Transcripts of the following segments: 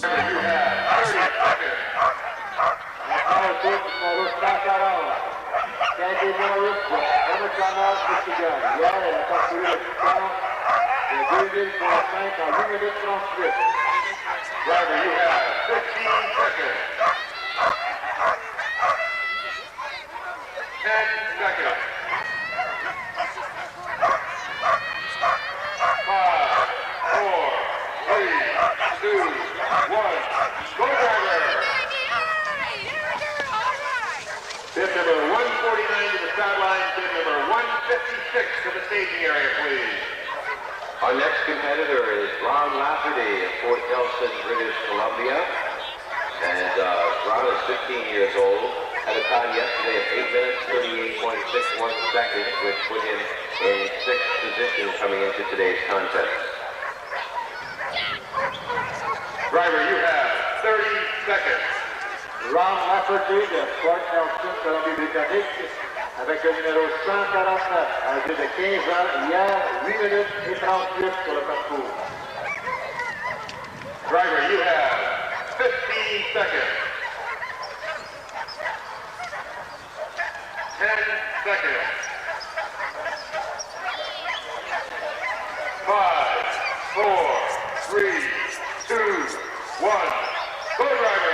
You have 30 seconds. Driver, you have 15 seconds. 10 seconds. 5, 4, 3, 2, 1. Go, driver. Bib number 149 to the sideline. Bib number 156 to the staging area, please. Our next competitor is Ron Lafferty of Fort Nelson, British Columbia. And Ron is 15 years old. Had a time yesterday of 8 minutes, 38.61 seconds, which put him in 6th position coming into today's contest. Driver, you have 30 seconds. Ron Lafferty de Fort Nelson, Colombie-Britannique, avec le numéro 149, âgé de 15 ans, hier, 8 minutes et 38 sur le parcours. Driver, you have 15 seconds. 10 seconds. 5, 4, 3, 2, 1. Go, driver.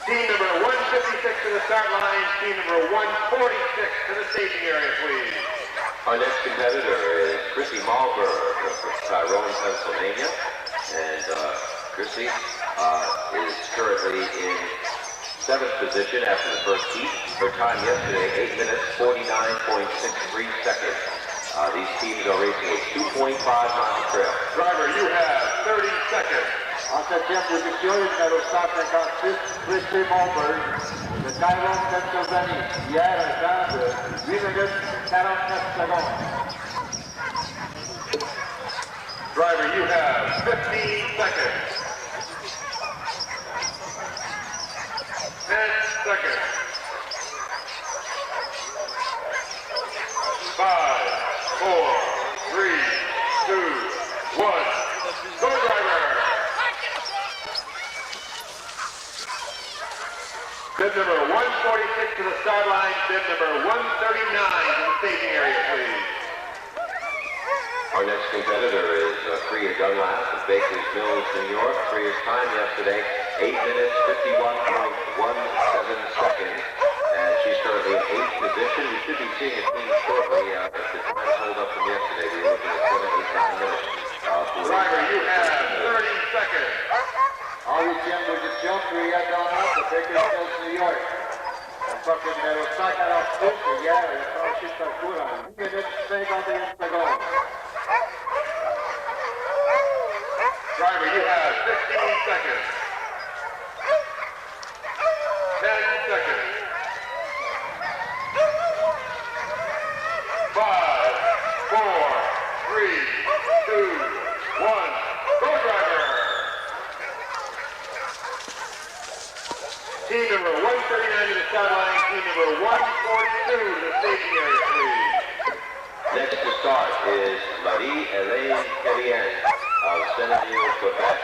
Team number 156 to the start line. Team number 146 to the staging area, please. Our next competitor is Chrissy Malberg from Tyrone, Pennsylvania. And Chrissy is currently in 7th position after the first heat. Her time yesterday, 8 minutes, 49.63 seconds. These teams are racing a 2.5-mile trail. Driver, you have 30 seconds. En 7e position, le numéro 156, Chrissy Malberg, de Tyrone, Pennsylvanie. Hier, un temps de 8 minutes 49 secondes. Driver, you have 15 seconds. 10 seconds. 5, 4, 3, 2, 1. Go, driver. Bib number 146 to the sideline. Bib number 139 to the staging area, please. Our next competitor is Priya Dunlap of Baker's Mills, New York. Priya's time yesterday, 8 minutes, 51.17 seconds. And she's currently in 8th position. We should be seeing a team shortly. If the times hold up from yesterday, we're looking at 7, 8, 9 minutes. Driver, you have 30 seconds. En 8e position, Priya Dunlap de Baker's Mills, New York. Encore le numéro 146, hier, il a franchi le parcours en 8 minutes 51 secondes. Driver, you have 15 seconds. 10 seconds. 5, 4, 3, 2, 1. Go, driver. Team number 139 to the sideline. Team number 142 to the staging area, please. Next to start is Marie-Hélène Terrien of Seneville, Quebec.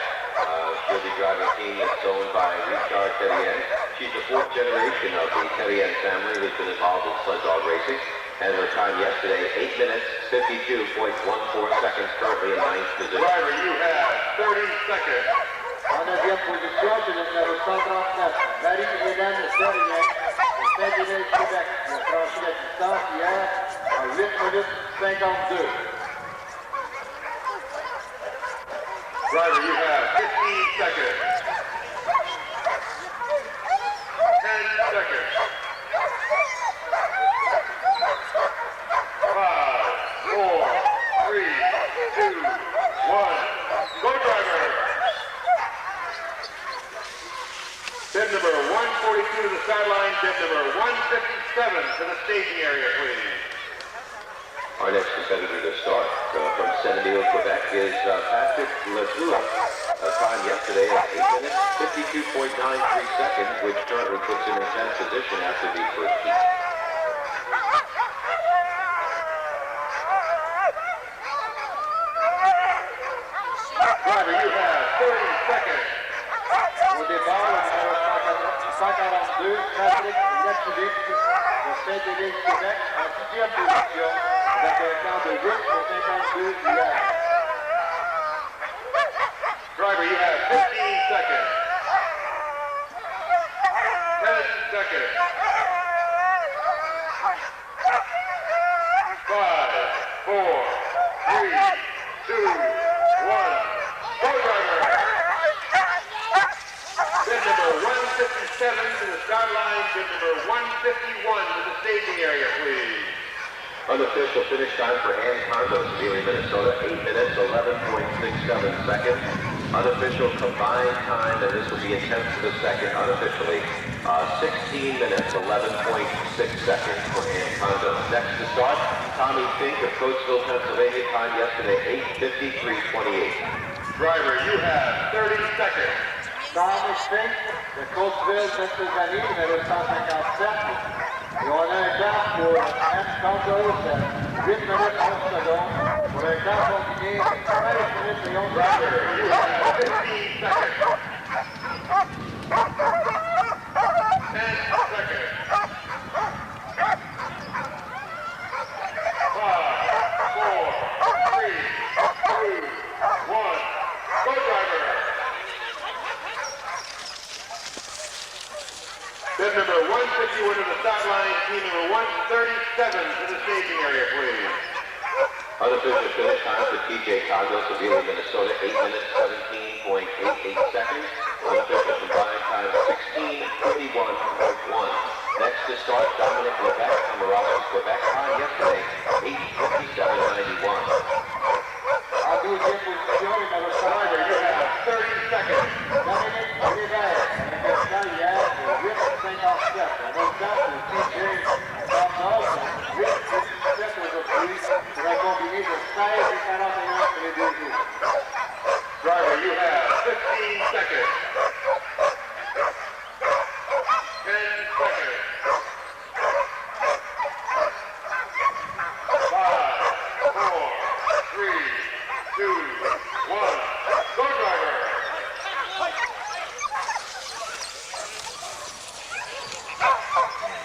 She'll be driving a team that's owned by Richard Terrien. She's the 4th generation of the Terrien family who's been involved in sled dog racing. And her time yesterday, 8 minutes, 52.14 seconds, currently in 9th position. Driver, you have 30 seconds. En 9e position, c'est le numéro 139, Marie-Hélène Terrien, de Saint-Denis, Québec. Il a franchi la distance hier en 8 minutes 52. Driver, you have 15 seconds. 10 seconds. 5, 4, 3, 2, 1. Go, driver. Bib number 142 to the sideline. Bib number 157 to the staging area, please. Our next competitor to start from Seneville, Quebec is Patrick Latour. Time yesterday at 8 minutes, 52.93 seconds, which currently puts him in 10th position after the first heat. 142, classique, Yakulik, de Saint-Élie, Québec, en 10e position, avec un temps de 8,52 hier. Driver, you have 15 seconds. 10 seconds. 5, 4, 3, 2, 1. Go, driver! Bid number 157 to the start line. Bid number 151 to the staging area, please. Unofficial finish time for Ann Condos, Sealy, Minnesota, 8 minutes, 11.67 seconds. Unofficial combined time, and this will be a tenth of a second unofficially, 16 minutes, 11.6 seconds for Ann Condos. Next to start, Tommy Fink of Coatesville, Pennsylvania, time yesterday, 8:53.28. Driver, you have 30 seconds. Tommy Fink de Coatesville, Pennsylvanie, numéro 157. Et on a un temps pour Ann Condos, 8 minutes 11 secondes, pour un temps combiné 13 minutes et 11 Driver, secondes. you have 15 seconds. 10 seconds. 5, 4, 3, 2, 1. Go, driver! Bid number 151 to the start line, team number 137 to the staging area, please. Unofficial finish time for TJ Condos, Sealy, Minnesota, 8 minutes, 17.88 seconds. Unofficial combined time, 16:31.1. Next to start, Dominic Levesque, Camarasa, Quebec, time yesterday, 8:57.91. En 12e position, numéro 5, Driver, you have 30 seconds. Dominique Rivers, avec un temps hier de 8,57. On a le temps pour TJ Condos, 8,57 aujourd'hui, pour un combiné de 16 et 41 pour les deux jours. Driver, you have 15 seconds. 10 seconds. 5, 4, 3, 2, 1. Go, driver!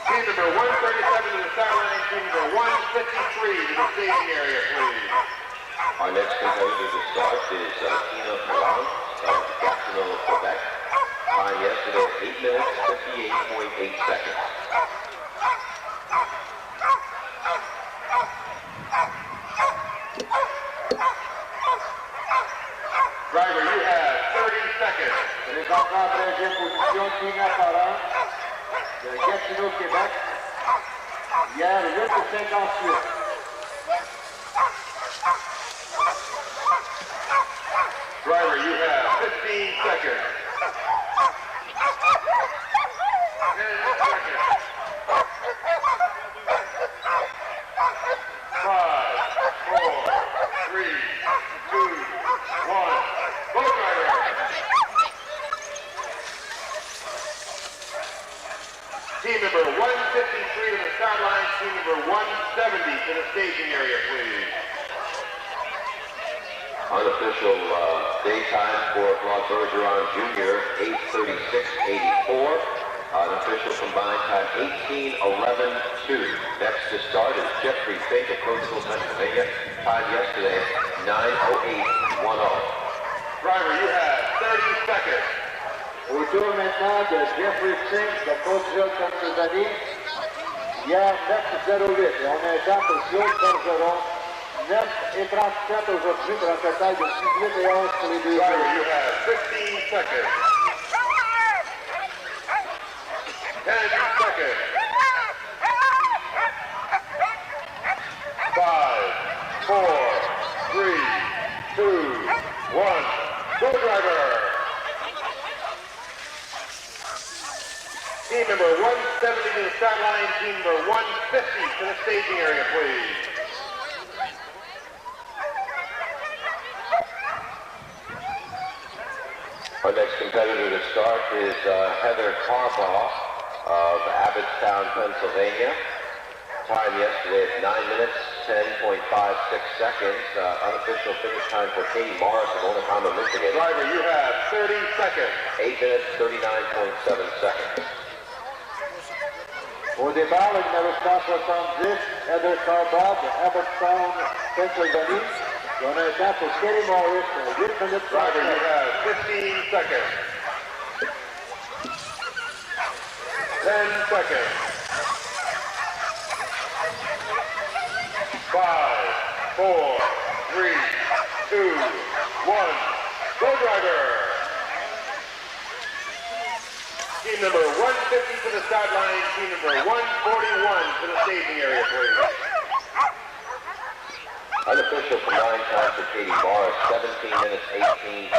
Team number 137 to the start line, team number 153 to the staging area, please. Our next competitor to start is Tina Perron of Gatineau, Quebec. Time yesterday, 8 minutes, 58.8 seconds. Driver, you have 30 seconds. Présentement en 13e position, Tina Parent de Gatineau, Québec. Hier, 8,58. Driver, you have 15 seconds. 10 seconds. 5, 4, 3, 2, 1. Go, driver! Team number 153 to the start line, team number 170 to the staging area, please. Unofficial daytime for Claude Bergeron Jr., 8:36.84. Unofficial combined time, 18:11.2. Next to start is Jeffrey Fink of Coatesville, Pennsylvania. Time yesterday, 9:08.10. Driver, you have 30 seconds. Au tour maintenant de Jeffrey Fink de Coatesville, Pennsylvanie. Hier, 9,08. Et on a un temps pour Claude Bergeron, 9,37 aujourd'hui, pour un total de 6,11 pour les deux Driver, jours. you have 15 seconds. 10 seconds. 5, 4, 3, 2, 1. Go, driver! Team number 170 to the start line, team number 150 to the staging area, please. Our next competitor to start is Heather Harbaugh of Abbottstown, Pennsylvania. Time yesterday at 9 minutes, 10.56 seconds. Unofficial finish time for Katie Morris of Onekama, Michigan. Driver, you have 30 seconds. 8 minutes, 39.7 seconds. Au départ, le numéro 170, Heather Carbod de Everstown, Pennsylvanie. On a un temps pour Kelly Morris, 8 minutes. Driver, you have 15 seconds. 10 seconds. 5, 4, 3, 2, 1. Go, driver. Team number 150 to the start line. Team number 141 to the staging area, please. Unofficial combined time for Katie Morris, 17 minutes, 18.0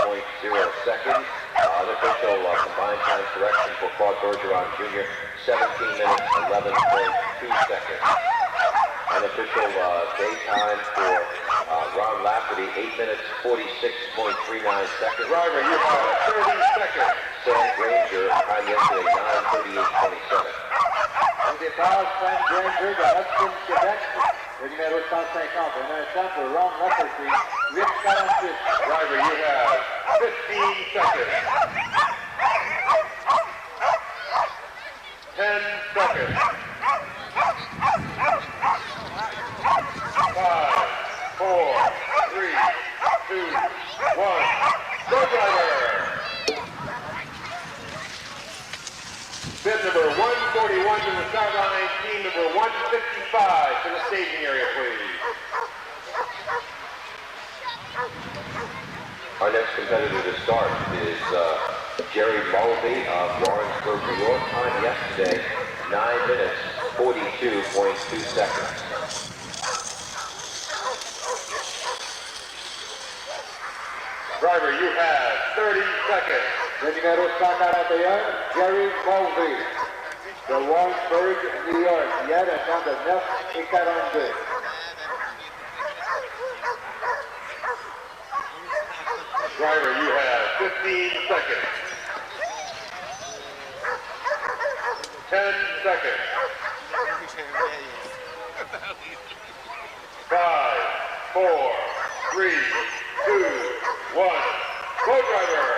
seconds. Unofficial combined time correction for Claude Bergeron Jr., 17 minutes, 11.2 seconds. Unofficial daytime for Ron Lafferty, 8 minutes, 46.39 seconds. Driver, you have 30 seconds. Sam Granger, time yesterday, 9:38.27. Au départ, Sam Granger de Hudson, Québec, le numéro 150. On a un temps pour Ron Lafferty, 8:48. Driver, you have 15 seconds. 10 seconds. 5, 4, 3, 2, 1. Go, driver. Bid number 141 to the start line. Team number 155 to the staging area, please. Our next competitor to start is Jerry Mulvey of Lawrenceburg, New York. Time yesterday, 9 minutes, 42.2 seconds. Driver, you have 30 seconds. Le numéro 141, Jerry Mulvey de Lawrenceburg, New York. Hier, un temps de 9:42. Driver, you have 15 seconds. 10 seconds. 5, 4, 3, 2, 1. Go, driver.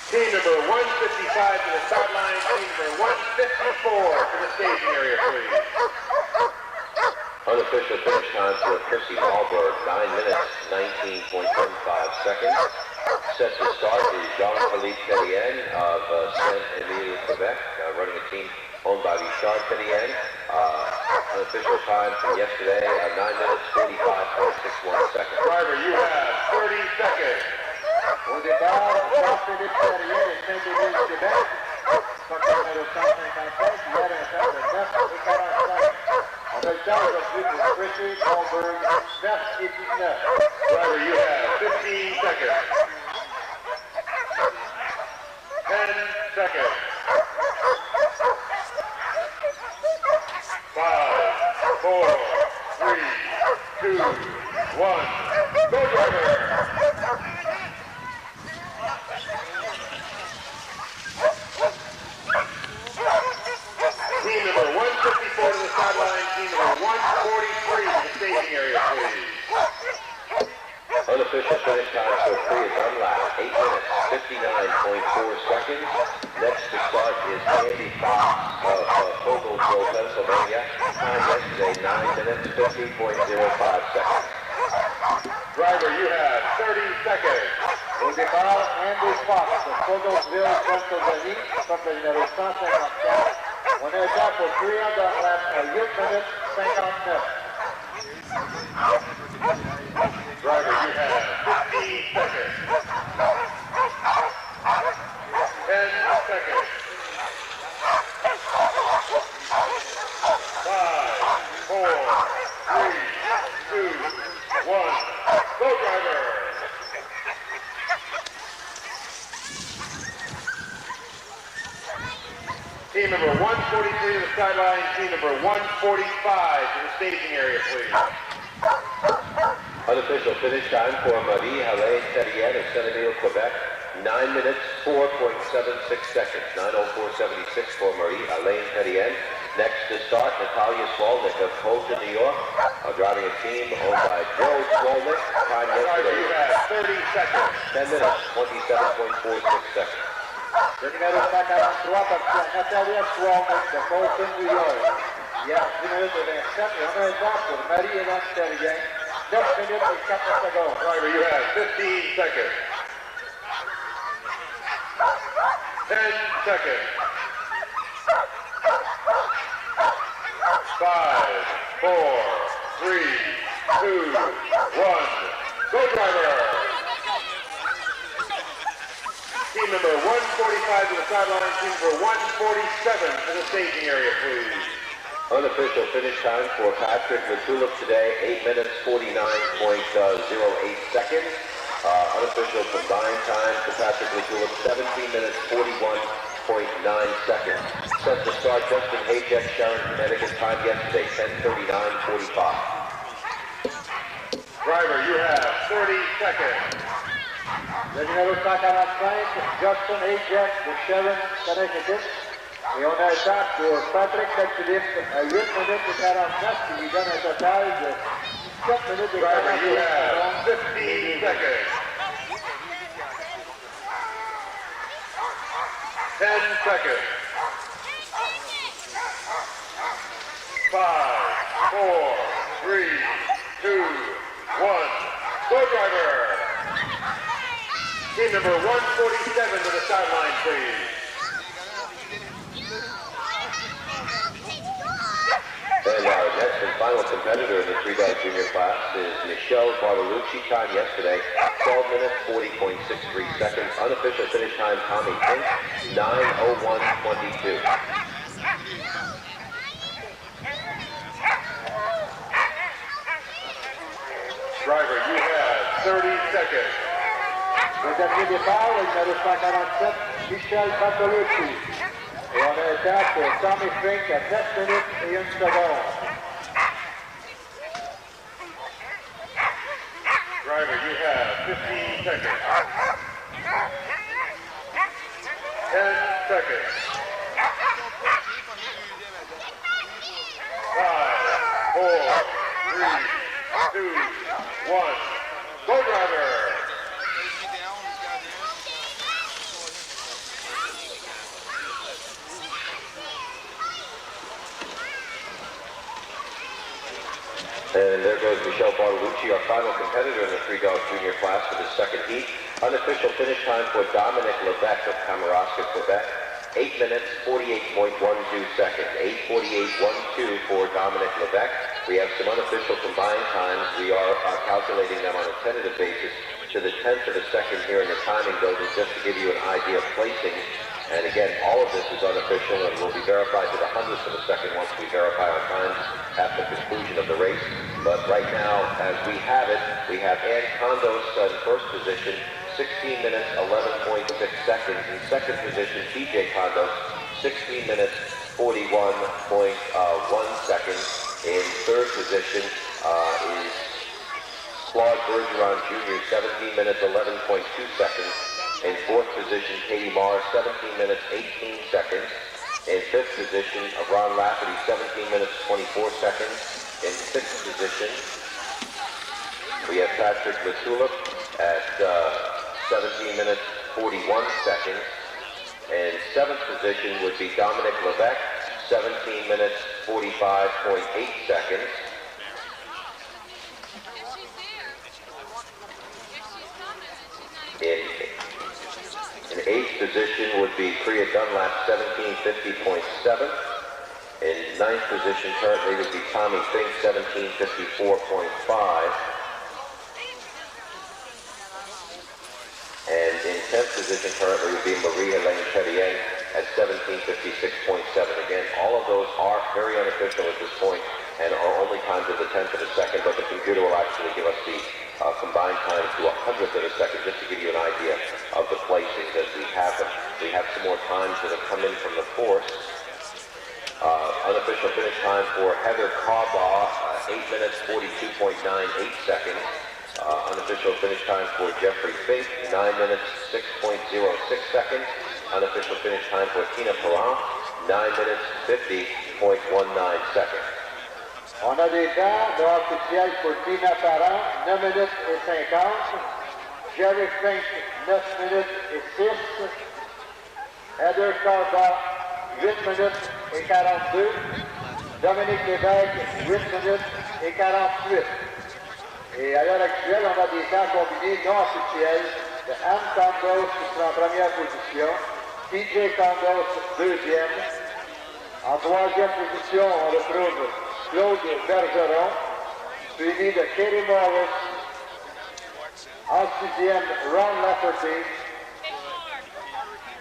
Team number 155 to the start line. Team number 154 to the staging area, please. Unofficial finish time for Chrissy Malberg, 9 minutes, 19.15 seconds. Set to start is Jean-Philippe Terrien of Saint-Émile, Quebec, running a team owned by Richard Terrien. Unofficial time from yesterday, 9 minutes, 45.61 seconds. Driver, you have 30 seconds. Au départ, Jean-Philippe Terrien et Saint-Émile, Québec. Son numéro 155, hier, un temps de 9:45. On a le temps aujourd'hui pour Chrissy Malberg, 9:19. Driver, you have 15 seconds. 10 seconds. 5, 4, 3, 2, 1. Go, driver. Team number 154 to the sideline. Team number 143 to the staging area, please. Unofficial finish time for Priya Dunlap, 8 minutes, 59.4 seconds. Next to start is Andy Fox of Fogelsville, Pennsylvania. Time yesterday, 9 minutes, 50.05 seconds. Driver, you have 30 seconds. Au départ, Andy Fox de Fogelsville, Pennsylvanie, comme le numéro 154. On a un temps pour Priya Dunlap à 8 minutes 59. Driver, you have 15 seconds. 10 seconds. 5, 4, 3, 2, 1. Go, driver. Team number 143 to the sideline. Team number 145 to the staging area, please. Unofficial finish time for Marie-Hélène Terrien of Saint-Émile, Quebec, 9 minutes, 4.76 seconds. 9:04.76 for Marie-Hélène Terrien. Next to start, Natalia Swolnick of Colton, New York, driving a team owned by Joe Swolnick. Time Driver, yesterday, you have 30 seconds. 10 minutes, 27.46 seconds. Le numéro 143 parti à Natalia Swarmick de Bolton, New York. Il y a 10 minutes et 27 et on a un temps pour Marie-Hélène Terrien. 9 minutes et 4 secondes. Driver, you have 15 seconds. 10 seconds. 5, 4, 3, 2, 1. Go, driver! Team number 145 to the sideline. Team number 147 to the staging area, please. Unofficial finish time for Patrick Matulip today, 8 minutes 49.08 seconds. Unofficial combined time for Patrick Matulip, 17 minutes 41.9 seconds. Set to start Justin Haycheck, Sharon, Connecticut, time yesterday, 10:39:45. Driver, you have 30 seconds. Le numéro 145, Justin Haycheck de Sharon, Connecticut. Et on a un temps pour Patrick Matulip à 8 minutes et 49, qui lui donne un total de 17 minutes et 49 Driver, you have secondes. 15 seconds. 10 seconds. 5, 4, 3, 2, 1. Go, driver! Team number 147 to the sideline, please. And our next and final competitor in the 3-dog junior class is Michelle Bartolucci, time yesterday, 12 minutes 40.63 seconds. Unofficial finish time, Tommy Fink, 9:01:22. Driver, you have 30 seconds. Le dernier départ, le numéro 147, Michel Bartolucci. Et on a un temps pour Tommy Fink à 7 minutes et 1 seconde. Driver, you have 15 seconds. 10 seconds. 5, 4, 3, 2, 1. Go, driver! And there goes Michelle Bartolucci, our final competitor in the 3-dog junior class for the second heat. Unofficial finish time for Dominic Levesque of Kamouraska, Quebec, 8 minutes 48.12 seconds. 8:48:12 for Dominic Levesque. We have some unofficial combined times. We are calculating them on a tentative basis to the 10th of a second here in the timing building, just to give you an idea of placing. And again, all of this is unofficial and will be verified to the 100th of a second once we verify our times at the conclusion of the race. But right now, as we have it, we have Ann Condos in first position, 16 minutes 11.6 seconds. In second position, TJ Condos, 16 minutes 41.1 seconds. In third position is Claude Bergeron Jr., 17 minutes 11.2 seconds. In fourth position, Katie Marr, 17 minutes 18 seconds. In fifth position, Ron Lafferty, 17 minutes 24 seconds. In sixth position, we have Patrick Matulip at 17 minutes 41 seconds. And seventh position would be Dominic Levesque, 17 minutes 45.8 seconds. In eighth position would be Priya Dunlap, 17:50.7. In ninth position currently would be Tommy Fink, 17:54.5. And in 10th position currently would be Marie-Hélène Chevrier at 17:56.7. Again, all of those are very unofficial at this point and are only times of the 10th of a second, but the computer will actually give us the combined time to 100th of a second, just to give you an idea of the placings as we have them. We have some more times that have come in from the force. Unofficial finish time for Heather Carbaugh, 8 minutes 42.98 seconds. Unofficial finish time for Jeffrey Fink, 9 minutes 6.06 seconds. Unofficial finish time for Tina Perrin, 9 minutes 50.19 seconds. On a des temps de officiel pour Tina Perrin, 9 minutes et 50. Jerry Fink, 9 minutes et 6. Heather Sarba, 8 minutes et 42. Dominique Lévesque, 8 minutes et 48. Et à l'heure actuelle, on a des temps combinés non officiels de Anne Condos qui sera en première position, TJ Condos deuxième. En troisième position, on retrouve Claude Bergeron, suivi de Katie Morris. En sixième, Ron Lafferty.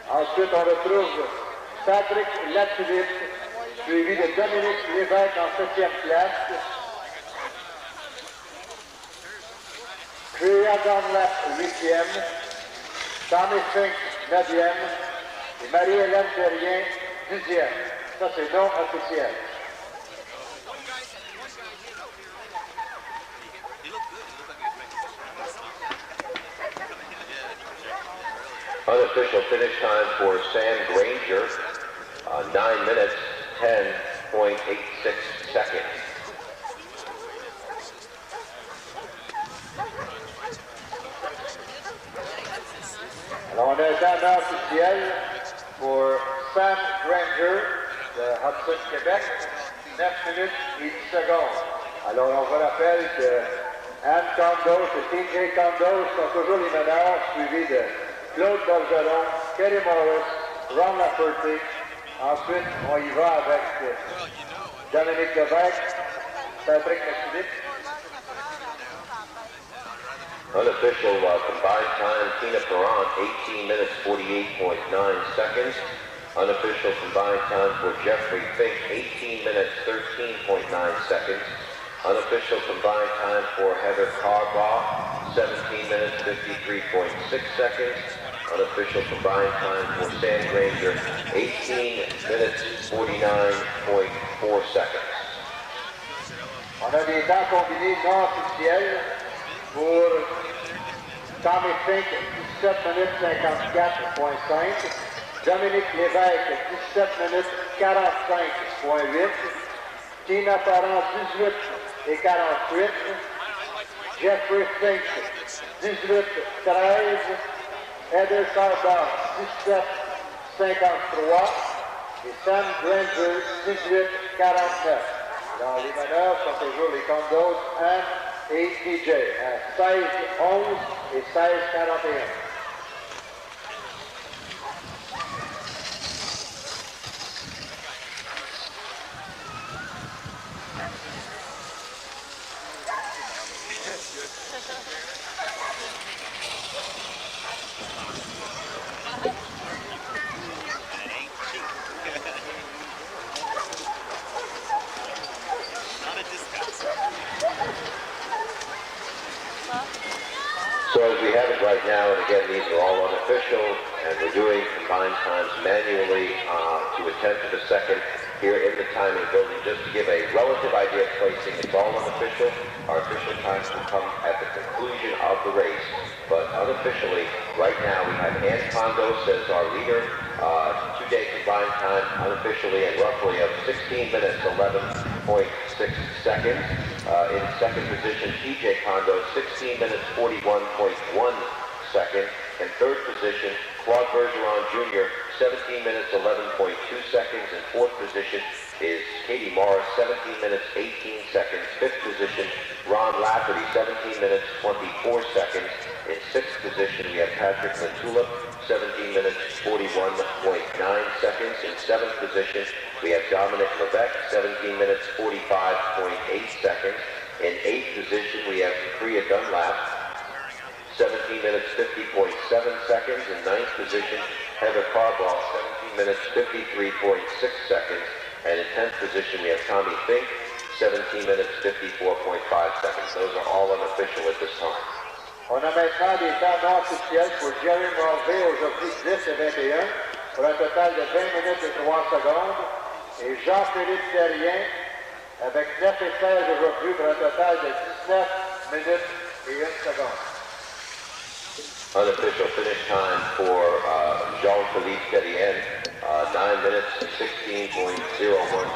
Ensuite, on retrouve Patrick Latulippe, suivi de Dominique Lévesque en septième place. Crea Dunlap, huitième. Tommy Fink, neuvième. Et Marie-Hélène Terrien, dixième. Ça, c'est non officiel. Unofficial finish time for Sam Granger, 9 minutes, 10.86 seconds. Alors, on a un temps non officiel pour Sam Granger de Hudson, Québec, 9 minutes et 10 secondes. Alors, on vous rappelle que Anne Condos et TJ Condos sont toujours les meneurs, suivis de Claude Bergeron, Kelly Morris, Ron Lafferty. Ensuite, on y va avec Dominique Lévesque, Patrick Latulippe. Unofficial combined time, Tina Perron, 18 minutes, 48.9 seconds. Unofficial combined time for Jeffrey Fink, 18 minutes, 13.9 seconds. Unofficial combined time for Heather Carbaugh, 17 minutes, 53.6 seconds. Unofficial combined time for Sam Granger, 18 minutes, 49.4 seconds. On a des temps combinés non officiels pour Tommy Fink, 17 minutes 54.5. Dominique Lévesque, 17 minutes 45.8. Tina Parent, 18 et 48. Jeffrey Fink, 18 13. Heather Sarba, 17 53. Et Sam Granger, 18 49. Dans les manœuvres sont toujours les Condos, Anne et TJ à 16 11 et 16 41. So as we have it right now, and again, these are all unofficial, and we're doing combined times manually to a tenth of a second here in the timing building, just to give a relative idea of placing. It's all unofficial. Our official times will come at the conclusion of the race, but unofficially, right now, we have Ann Condos as our leader, 2-day combined time, unofficially, and roughly of 16 minutes, 11.6 seconds. In second position, TJ Condos, 16 minutes, 41.1 seconds. In third position, Claude Bergeron Jr., 17 minutes, 11.2 seconds. In fourth position is Katie Morris, 17 minutes, 18 seconds. Fifth position, Ron Lafferty, 17 minutes, 24 seconds. In sixth position, we have Patrick Latulippe, 17 minutes, 41.9 seconds. In seventh position, we have Dominic Lévesque, 17 minutes, 45.8 seconds. In eighth position, we have Crea Dunlap, 17 minutes, 50.7 seconds. In ninth position, Heather Carbaugh, 17 minutes, 53.6 seconds. And in 10th position, we have Tommy Fink, 17 minutes, 54.5 seconds. Those are all unofficial at this time. On a maintenant des temps non officiels pour Jerry Mulvey, aujourd'hui 10 et 21, pour un total de 20 minutes et 3 secondes. Et Jean-Philippe Terrien, avec 9 et 16 aujourd'hui, pour un total de 19 minutes et 1 seconde. Unofficial finish time for Jean-Philippe Terrien, 9 minutes, 16.01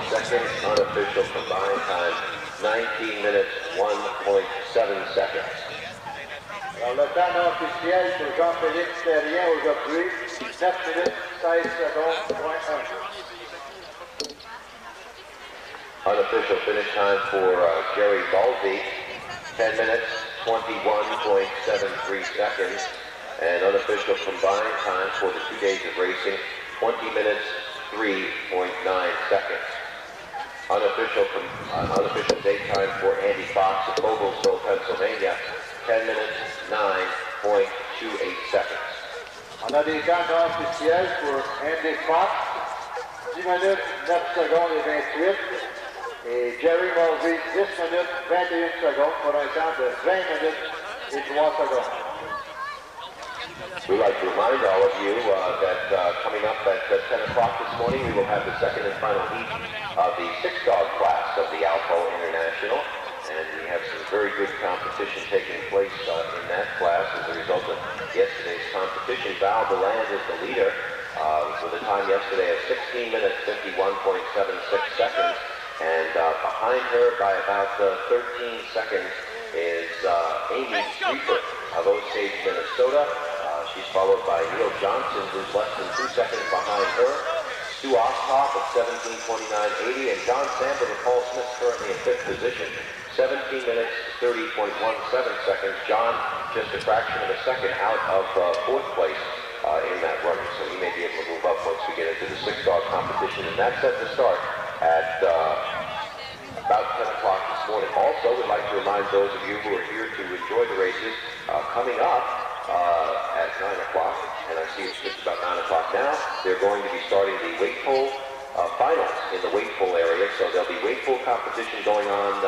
seconds. Unofficial combined time, 19 minutes, 1.7 seconds. Alors, le temps non officiel pour Jean-Philippe Terrien aujourd'hui, 9 minutes, 16 secondes, point 1. Unofficial finish time for Jerry Baldy, 10 minutes, 21.73 seconds. And unofficial combined time for the 2 days of racing, 20 minutes, 3.9 seconds. Unofficial date time for Andy Fox of Fogelsville, Pennsylvania, 10 minutes, 9.28 seconds. On a des temps non officiels pour Andy Fox, 10 minutes, 9 secondes et 28. Et Jerry Mulvey, 10 minutes, 21 secondes pour un temps de 20 minutes et 3 secondes. We'd like to remind all of you that coming up at 10 o'clock this morning, we will have the second and final heat of the 6-dog class of the Alpo International. And we have some very good competition taking place in that class as a result of yesterday's competition. Val DeLand is the leader with a time yesterday of 16 minutes, 51.76 seconds. And behind her by about 13 seconds is Amy Streeter of Osage, Minnesota. She's followed by Neil Johnson, who's less than 2 seconds behind her. Stu Osthoff at 17:29.80, and John Sandberg and Paul Smith currently in 5th position, 17 minutes, 30.17 seconds. John just a fraction of a second out of 4th place in that run, so he may be able to move up once we get into the 6-dog competition, and that's set to start at about 10 o'clock this morning. Also, we'd like to remind those of you who are here to enjoy the races coming up at 9 o'clock, and I see it's just about 9 o'clock now. They're going to be starting the weight pull finals in the weight pull area, so there'll be weight pull competition going on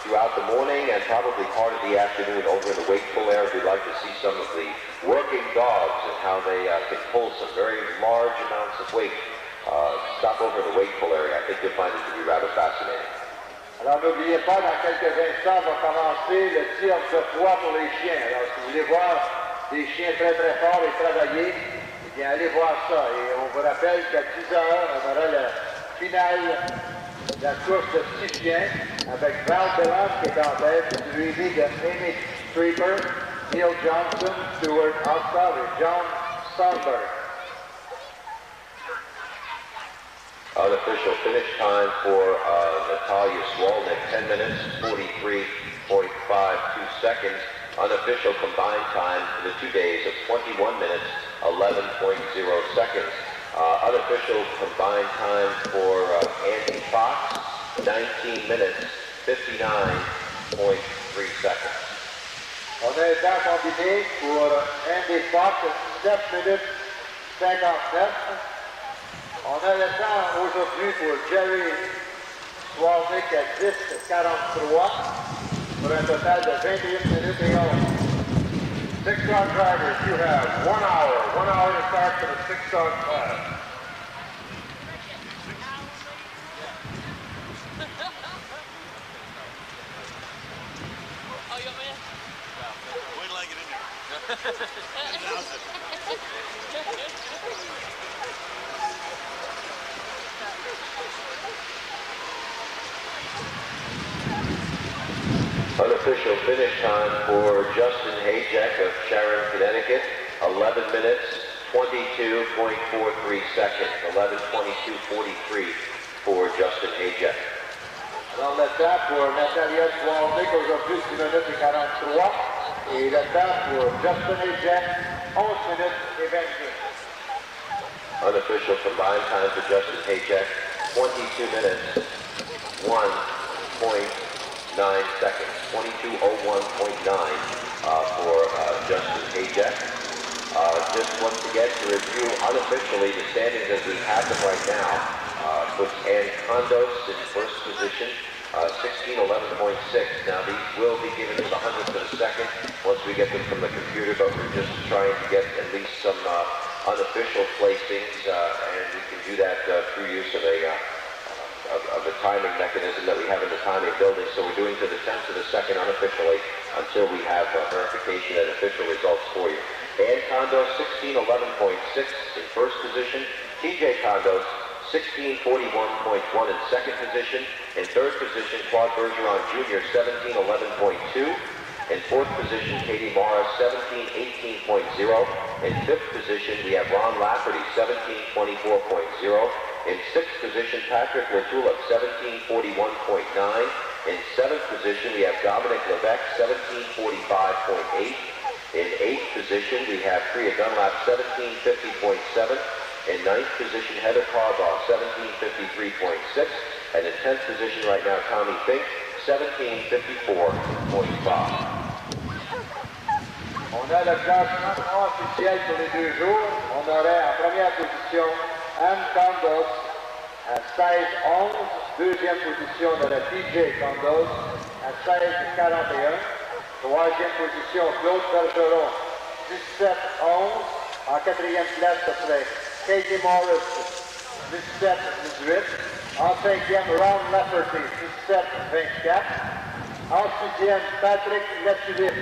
throughout the morning and probably part of the afternoon over in the weight pull area. We'd like to see some of the working dogs and how they can pull some very large amounts of weight. Stop over in the weight pull area. I think you'll find it to be rather fascinating. Alors, n'oubliez pas, dans quelques instants, va commencer le tir de poids pour les chiens. Alors, si vous voulez voir des chiens très très forts et travailler, eh bien, allez voir ça. Et on vous rappelle qu'à 10 heures, on aura la finale de la course de 6 chiens avec Val DeLand qui est en tête, suivi de Amy Streeter, Neil Johnson, Stuart Osthoff et John Sandberg. Unofficial finish time for Natalia Swalnick, 10 minutes, 43.52 seconds. Unofficial combined time for the 2 days of 21 minutes, 11.0 seconds. Unofficial combined time for Andy Fox, 19 minutes, 59.3 seconds. On a un temps combiné pour Andy Fox, 17 minutes 59. On a le temps aujourd'hui pour Jerry Swalnick à 10:43 pour un total de 21 minutes et 11. 6-dog drivers, you have 1 hour to start for the 6-dog class. Wait till I get in there. Announce it. Unofficial finish time for Justin Hayjack of Sharon, Connecticut, 11 minutes, 22.43 seconds, 11:22.43 for Justin Hayjack. Alors le temps pour Natalia Swalnick aujourd'hui 10 minutes et 43 et le temps pour Justin Hayjack 11 minutes et 22. Unofficial combined time for Justin Hayjack, 22 minutes, 1.9 seconds, 22:01.9 for Justin Hayjack. Just once again to review unofficially the standings as we have them right now, puts Ann Condos in first position, 16:11.6. Now these will be given to the hundredths of a second once we get them from the computer, but we're just trying to get at least some unofficial placings, and we can do that through use of a timing mechanism that we have in the timing building. So we're doing to the tenths of a second unofficially until we have verification and official results for you. Ann Condos 16:11.6 in first position. TJ Condos 16:41.1 in second position. In third position, Claude Bergeron Jr. 17:11.2. In fourth position, Katie Morris, 17:18.0. In fifth position, we have Ron Lafferty, 17:24.0. In sixth position, Patrick Latulip, 17:41.9. In seventh position, we have Dominic Levesque, 17:45.8. In eighth position, we have Priya Dunlap, 17:50.7. In ninth position, Heather Carbaugh, 17:53.6. And in 10th position right now, Tommy Fink, 17:54.5. On a le classement officiel pour les 2 jours. On aurait en première position Anne Condos à 16-11. Deuxième position de la TJ Condos à 16-41. Troisième position, Claude Bergeron, 17-11. En quatrième place, ce serait Katie Morris, 17-18. En cinquième, Ron Lafferty, 17-24. En sixième, Patrick Latulip,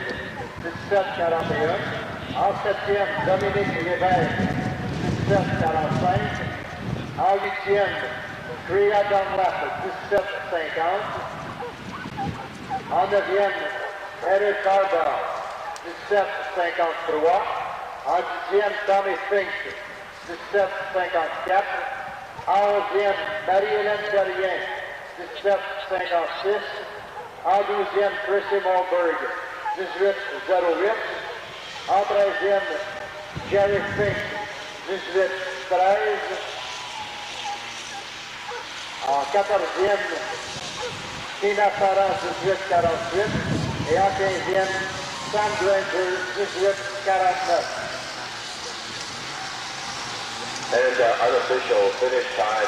17-41. En septième, Dominique Lévesque, 17-45. En huitième, Priya Dunlap, 17-50. En neuvième, Heather Carbaugh, 17-53. En dixième, Tommy Fink, 17-54. En onzième, Marie-Hélène Terrien, 17-56. En douzième, Chrissy Moberg, 18-08. En treizième, Jerry Fink, 18-13. En quatorzième, Tina Farah, 18-48. Et en quinzième, Sam Granger, 18-49. And unofficial finish time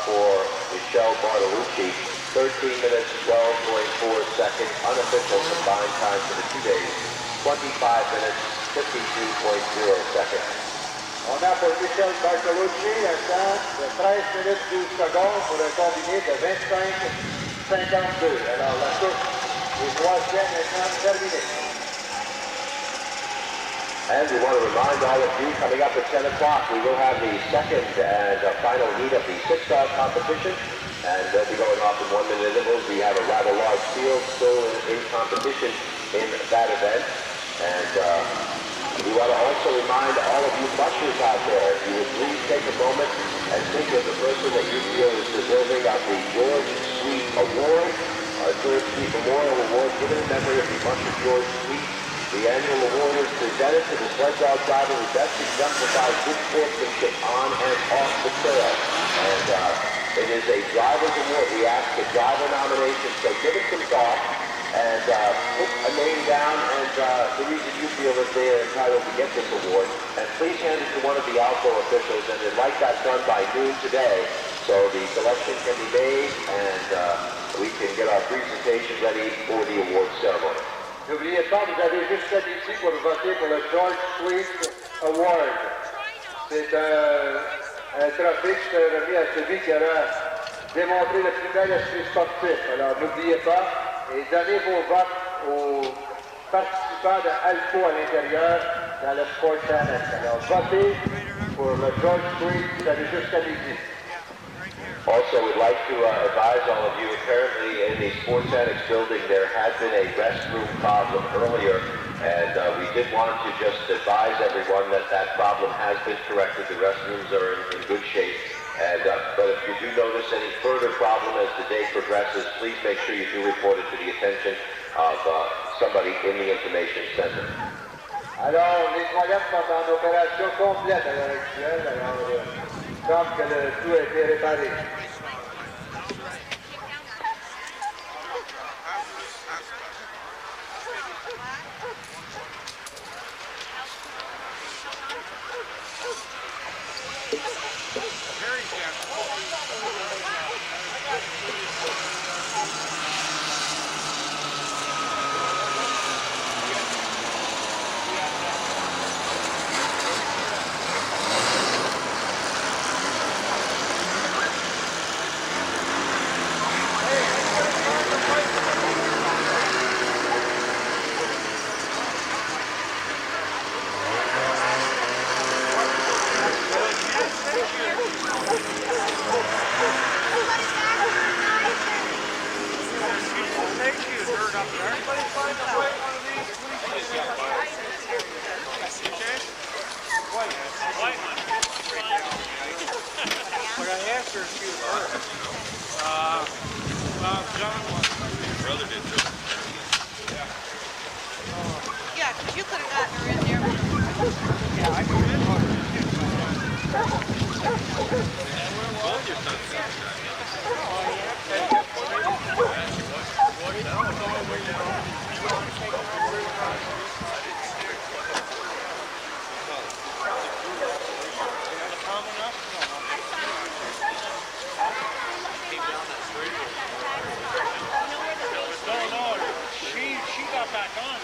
for Michelle Bartolucci, 13 minutes, 12.4 seconds. Unofficial combined time for the 2 days, 25 minutes, 52.0 seconds. On a pour Michel Bartolucci un temps de 13 minutes 12 secondes pour un combiné de 25-52. Alors la course est troisième maintenant terminée. And we want to remind all of you, coming up at 10 o'clock, we will have the second and final heat of the 6-star competition. And they'll be going off in 1-minute intervals. We have a rather large field still in competition in that event. And we want to also remind all of you mushers out there, if you would please take a moment and think of the person that you feel is deserving of the George Sweet Award, George Sweet Memorial Award, given in memory of the musher George Sweet. The annual award is presented to the sled dog driver who best exemplifies good sportsmanship on and off the trail. And it is a driver's award. We ask for driver nominations, so give it some thought and put a name down and the reason you feel that they are entitled to get this award. And please hand it to one of the Alpo officials, and they'd like that done by noon today, so the selection can be made and we can get our presentation ready for the award ceremony. N'oubliez pas, vous avez jusqu'à ici pour voter pour le George Sweet Award. C'est un trophée qui sera remis à celui qui aura démontré le plus bel esprit sportif. Alors n'oubliez pas et donnez vos votes aux participants de Alpo à l'intérieur dans le Sport Saranac. Alors votez pour le George Sweet, vous avez jusqu'à midi. Also, we'd like to advise all of you, apparently in the Sports Annex building there had been a restroom problem earlier, and we did want to just advise everyone that that problem has been corrected. The restrooms are in good shape, and but if you do notice any further problem as the day progresses, please make sure you do report it to the attention of somebody in the information center. Alors, les toilettes sont en opération complète à l'heure actuelle, alors il semble que le tout a été réparé. asked her if she was hurt. Well, John was. Your brother did too. Yeah, because you could have gotten her in there. Yeah, I could have been both your sons got shot. No, she got back on.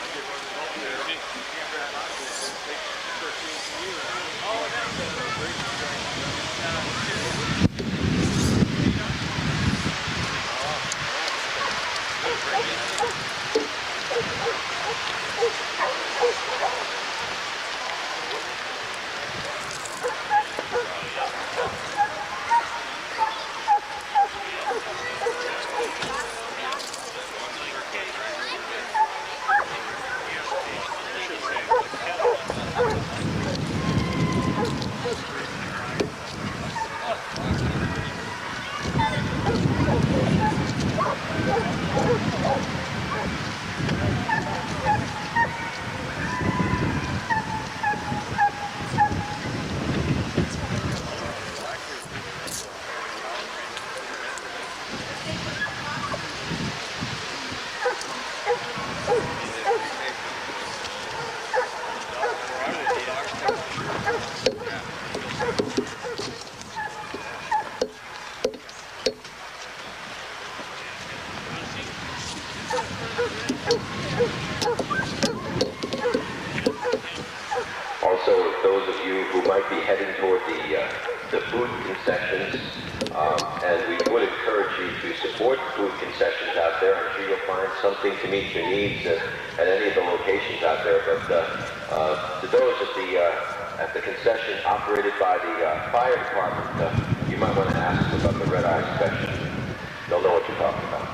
Also, those of you who might be heading toward the food concessions, and we would encourage you to support the food concessions out there. I'm sure you'll find something to meet your needs at any of the locations out there. But to those at the concession operated by the fire department, you might want to ask them about the red eye inspection. They'll know what you're talking about.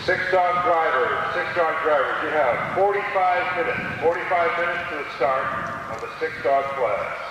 Six-dog drivers, you have 45 minutes. 45 minutes to the start of the six-dog class.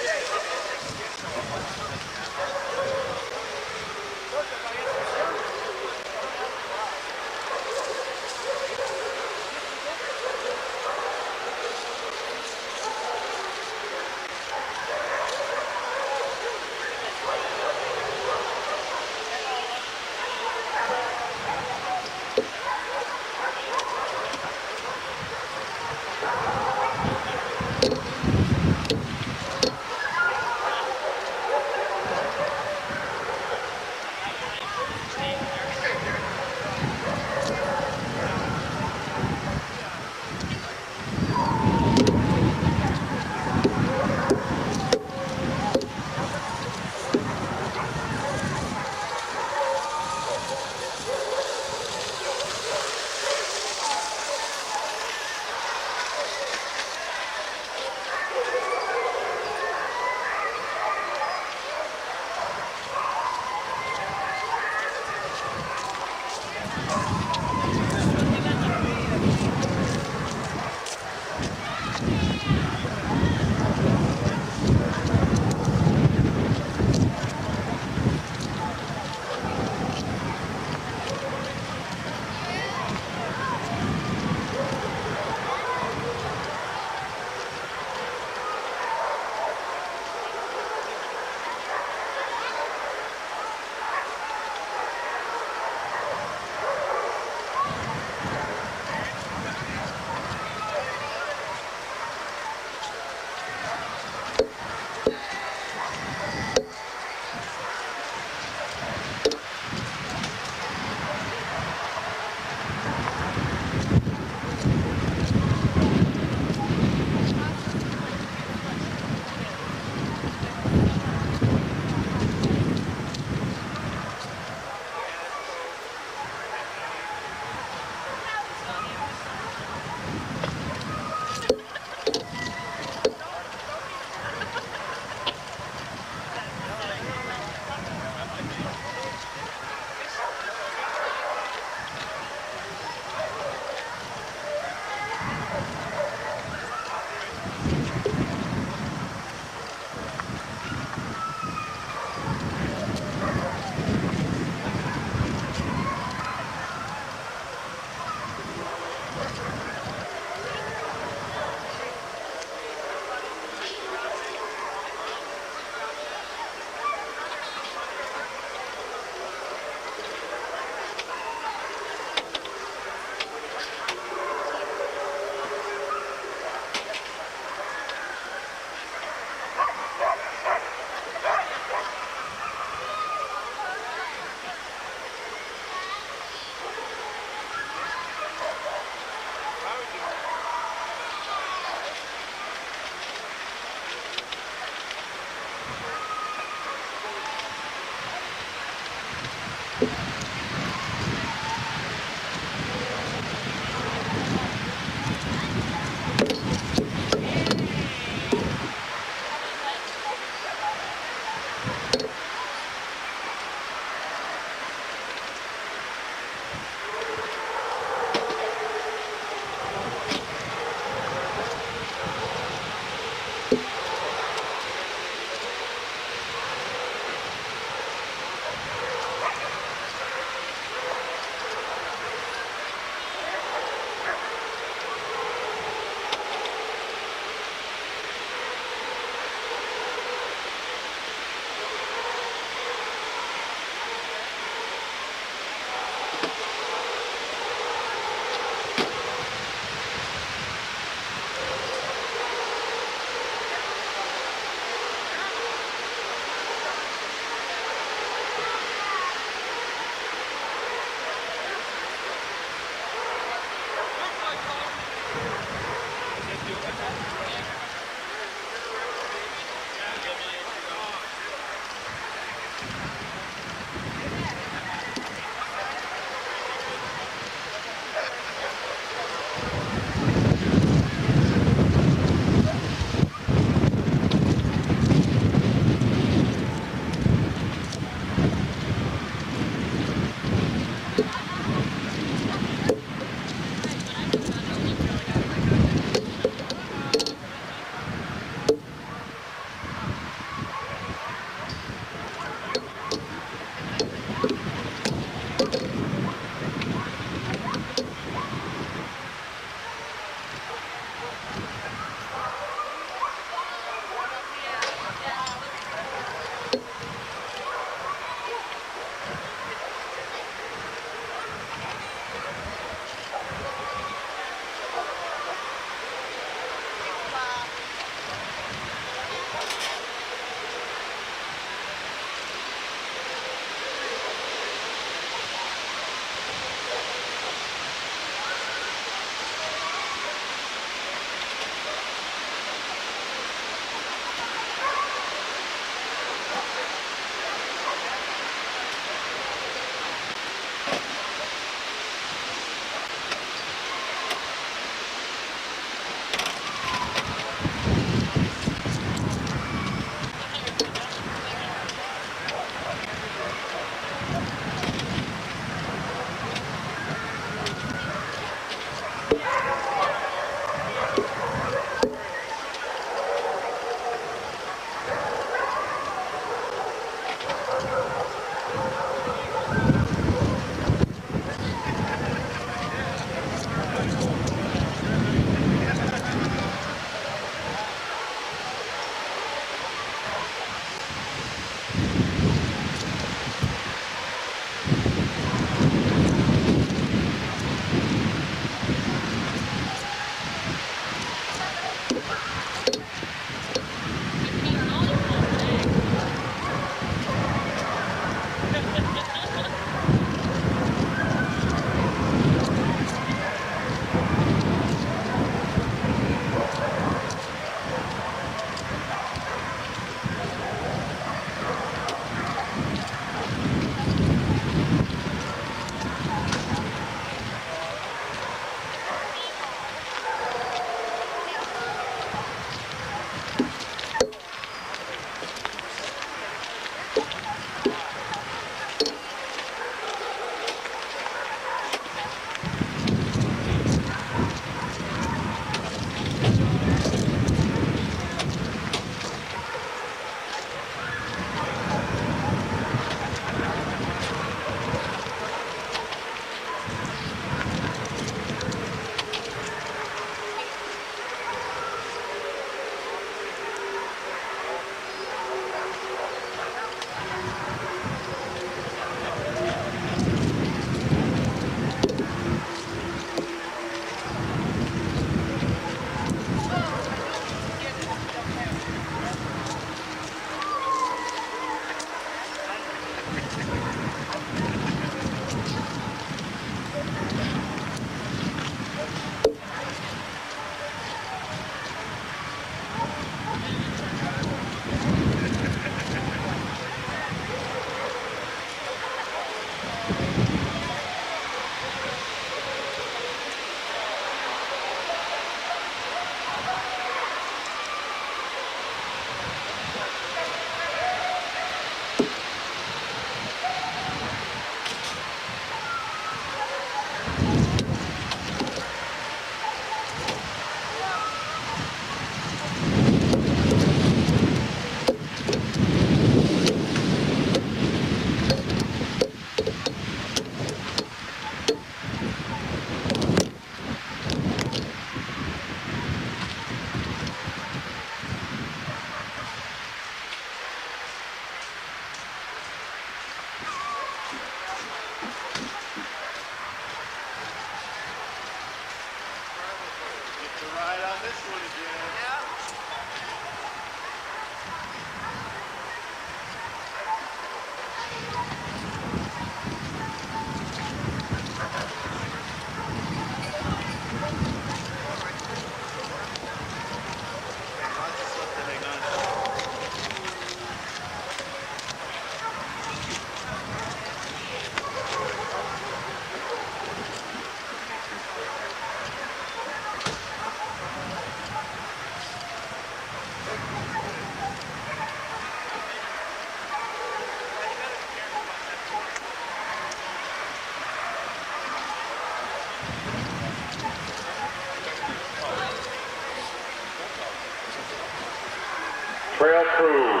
Trail crew,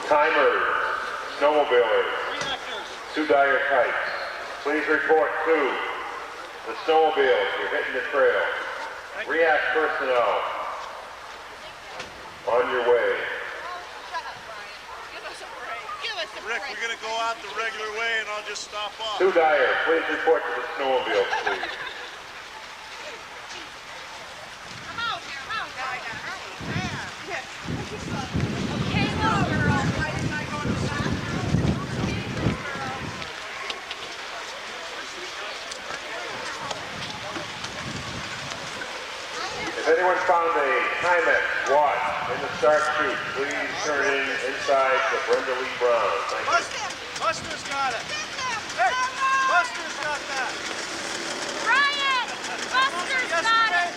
timers, snowmobilers, two dire kites. Please report to the snowmobiles. You're hitting the trail. React personnel, on your way. Shut up, Brian. Give us a break. Give us a Rick, break. we're going to go out the regular way and I'll just stop off. Two dire, please report to the snowmobiles, please. Come on here. Come on, guy. Yeah. Okay, little girl. Why didn't I go to the bathroom? Okay, little girl. If anyone found a Timex watch in the start chute, please turn in inside to Brenda Lee Brown. Thank you. Buster's got it. Hey, Buster's got that. Brian! Buster's got it!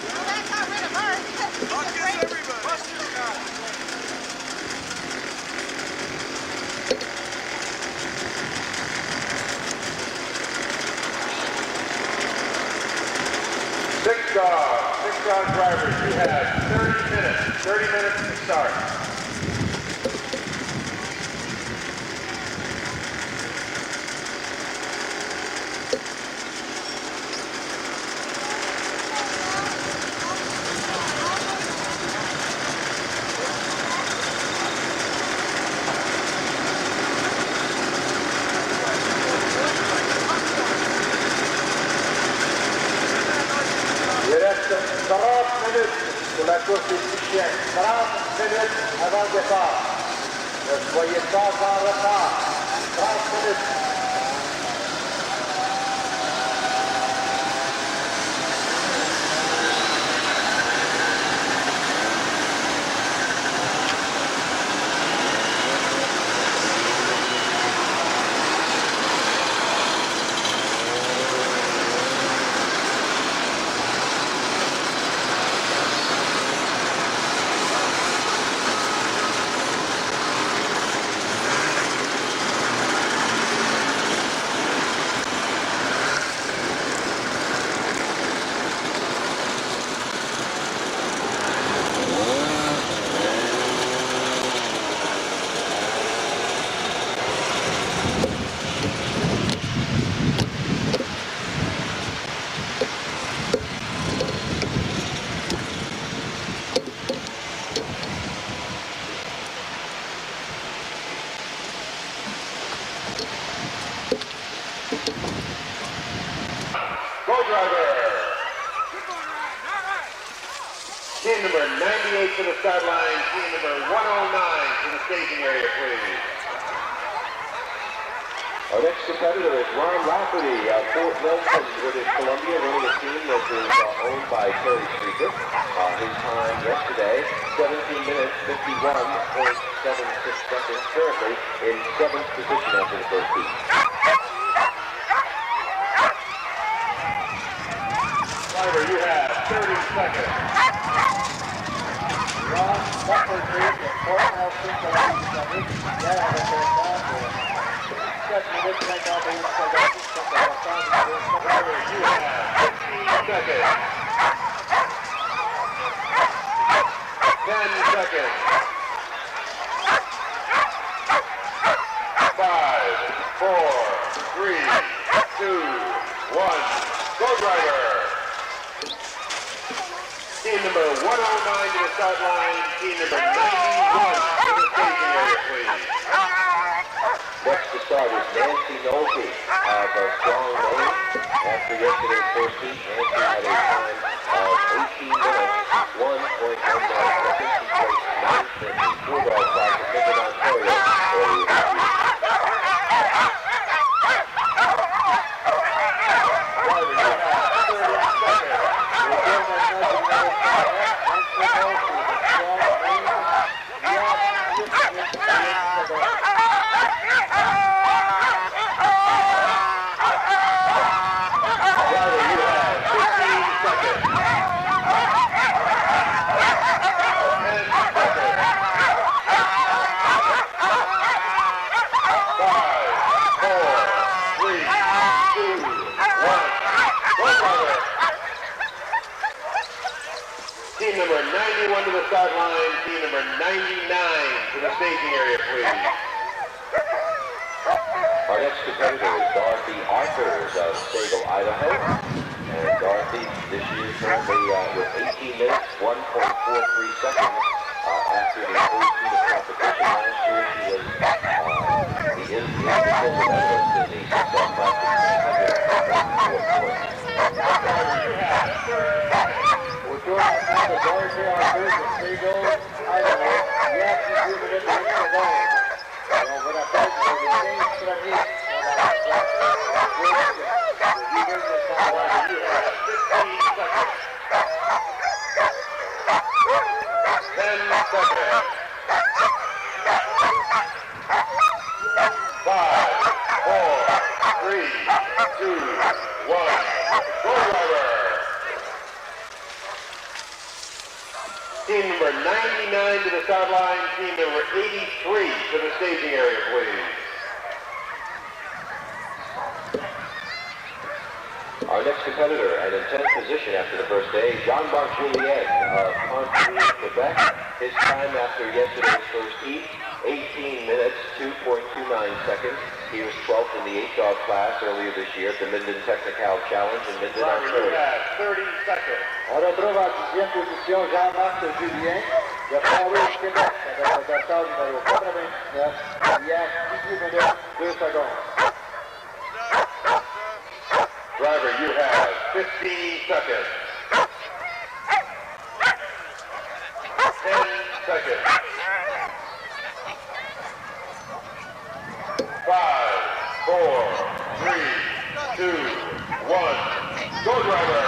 Well, that got rid of her. I'll give everybody. Buster's got it. Six dog drivers, you have 30 minutes to start. Il reste 40 minutes pour la course des petits chiens. 30 minutes avant le départ. Ne soyez pas en retard. 30 minutes. Go driver. Team number 98 to the sideline. Team number 109 to the staging area, please. Our next competitor is Ron Lafferty of Fort Nelson, British Columbia, running a team that is owned by Terry Streeter. His time yesterday, 17 minutes, 51.76 seconds, currently in 7th position after the first heat. Driver, you have 30 seconds. Ron Lafferty de Fort Nelson, Columbia. Ya avec un temps pour 7 minutes 51 secondes. Driver, you have 15 seconds. 10 seconds. 5, 4, 3, 2, 1. Go driver. Team number 109 to the sideline. Team number 91 to the staging area, please. Next to start is Nancy Nolte of Strong Lane. After yesterday's first heat, Nancy had a time of 18 minutes, 1.19 seconds. She placed 9th in the 4-dog class in Midland, Ontario. Driver, you have 15 seconds. number 99 to the staging area, please. Our next competitor is Dorothy Arthurs of Sagal, Idaho. And Dorothy this year currently with 18 minutes, 1.43 seconds after the first heat of competition. Last year she was the silver medalist in the 6-star class of 300. We're doing now the Dorothy Arthurs of Sagal, Idaho. Yes, you do it in the ball. On va la page de 15 premiers. Team number 99 to the start line. Team number 83 to the staging area, please. Our next competitor and in 10th position after the first day, Jean-Marc Julien of Pontoon, Quebec. His time after yesterday's first heat, 18 minutes, 2.29 seconds. He was 12th in the 8-dog class earlier this year at the Minden Technical Challenge in Minden, Driver, you Ontario. have 30 seconds. On retrouve en 10e position Jean-Marc Julien de Pont-Rouge, Québec, avec le dossard numéro 99. Il y a 18 minutes, 2 secondes. Driver, you have 15 seconds. 10 seconds. 5, 4, 3, 2, 1. Go, driver!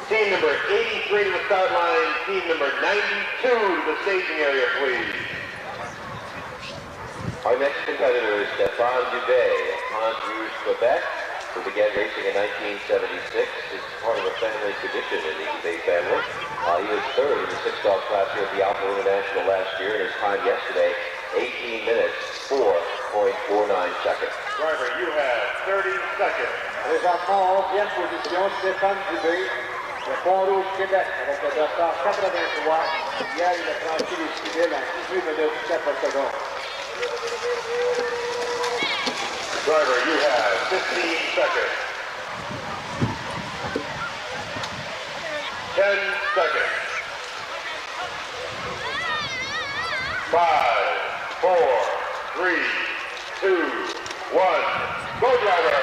Team number 83 to the start line. Team number 92 to the staging area, please. Our next competitor is Stéphane Dubé of Pontoon, Quebec, who began racing in 1976. It's part of a family tradition in the Dubé family. He was third in the 6-dog class here at the Alpo International last year, and his time yesterday, 18 minutes, 4.49 seconds. Driver, you have 30 seconds. Présentement, 11e position, Stéphane Dubé de Pont-Rouge, Québec, avec le dossard 83. Hier, il a franchi les civils en 18 minutes, 4 secondes. Driver, you have 15 seconds. 10 seconds. 5, 4, 3, 2, 1. Go, driver!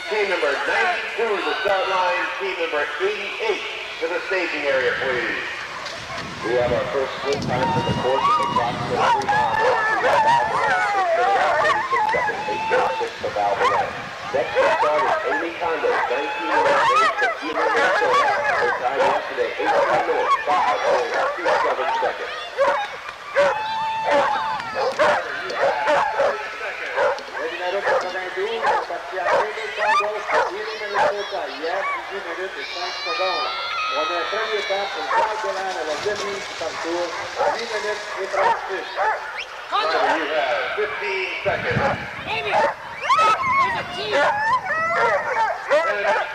Team number 92 to the start line. Team number 88 to the staging area, please. We have our first split time from the course at the clock for 3 miles. We have Alpo, 36 seconds, 8.06 of Alpo. Next to start is Amy Kondo, 19 minutes, 8 minutes. Her time yesterday, 18 minutes, 5.27 seconds. Le numéro 92 est parti à Amy Kondo, 18 Minnesota, hier, 18 minutes et 5 secondes. On a un premier temps pour Jacques Delan à la demi du parcours, 8 minutes et 36. Driver, you have 15 seconds. Amy, there's a team. 10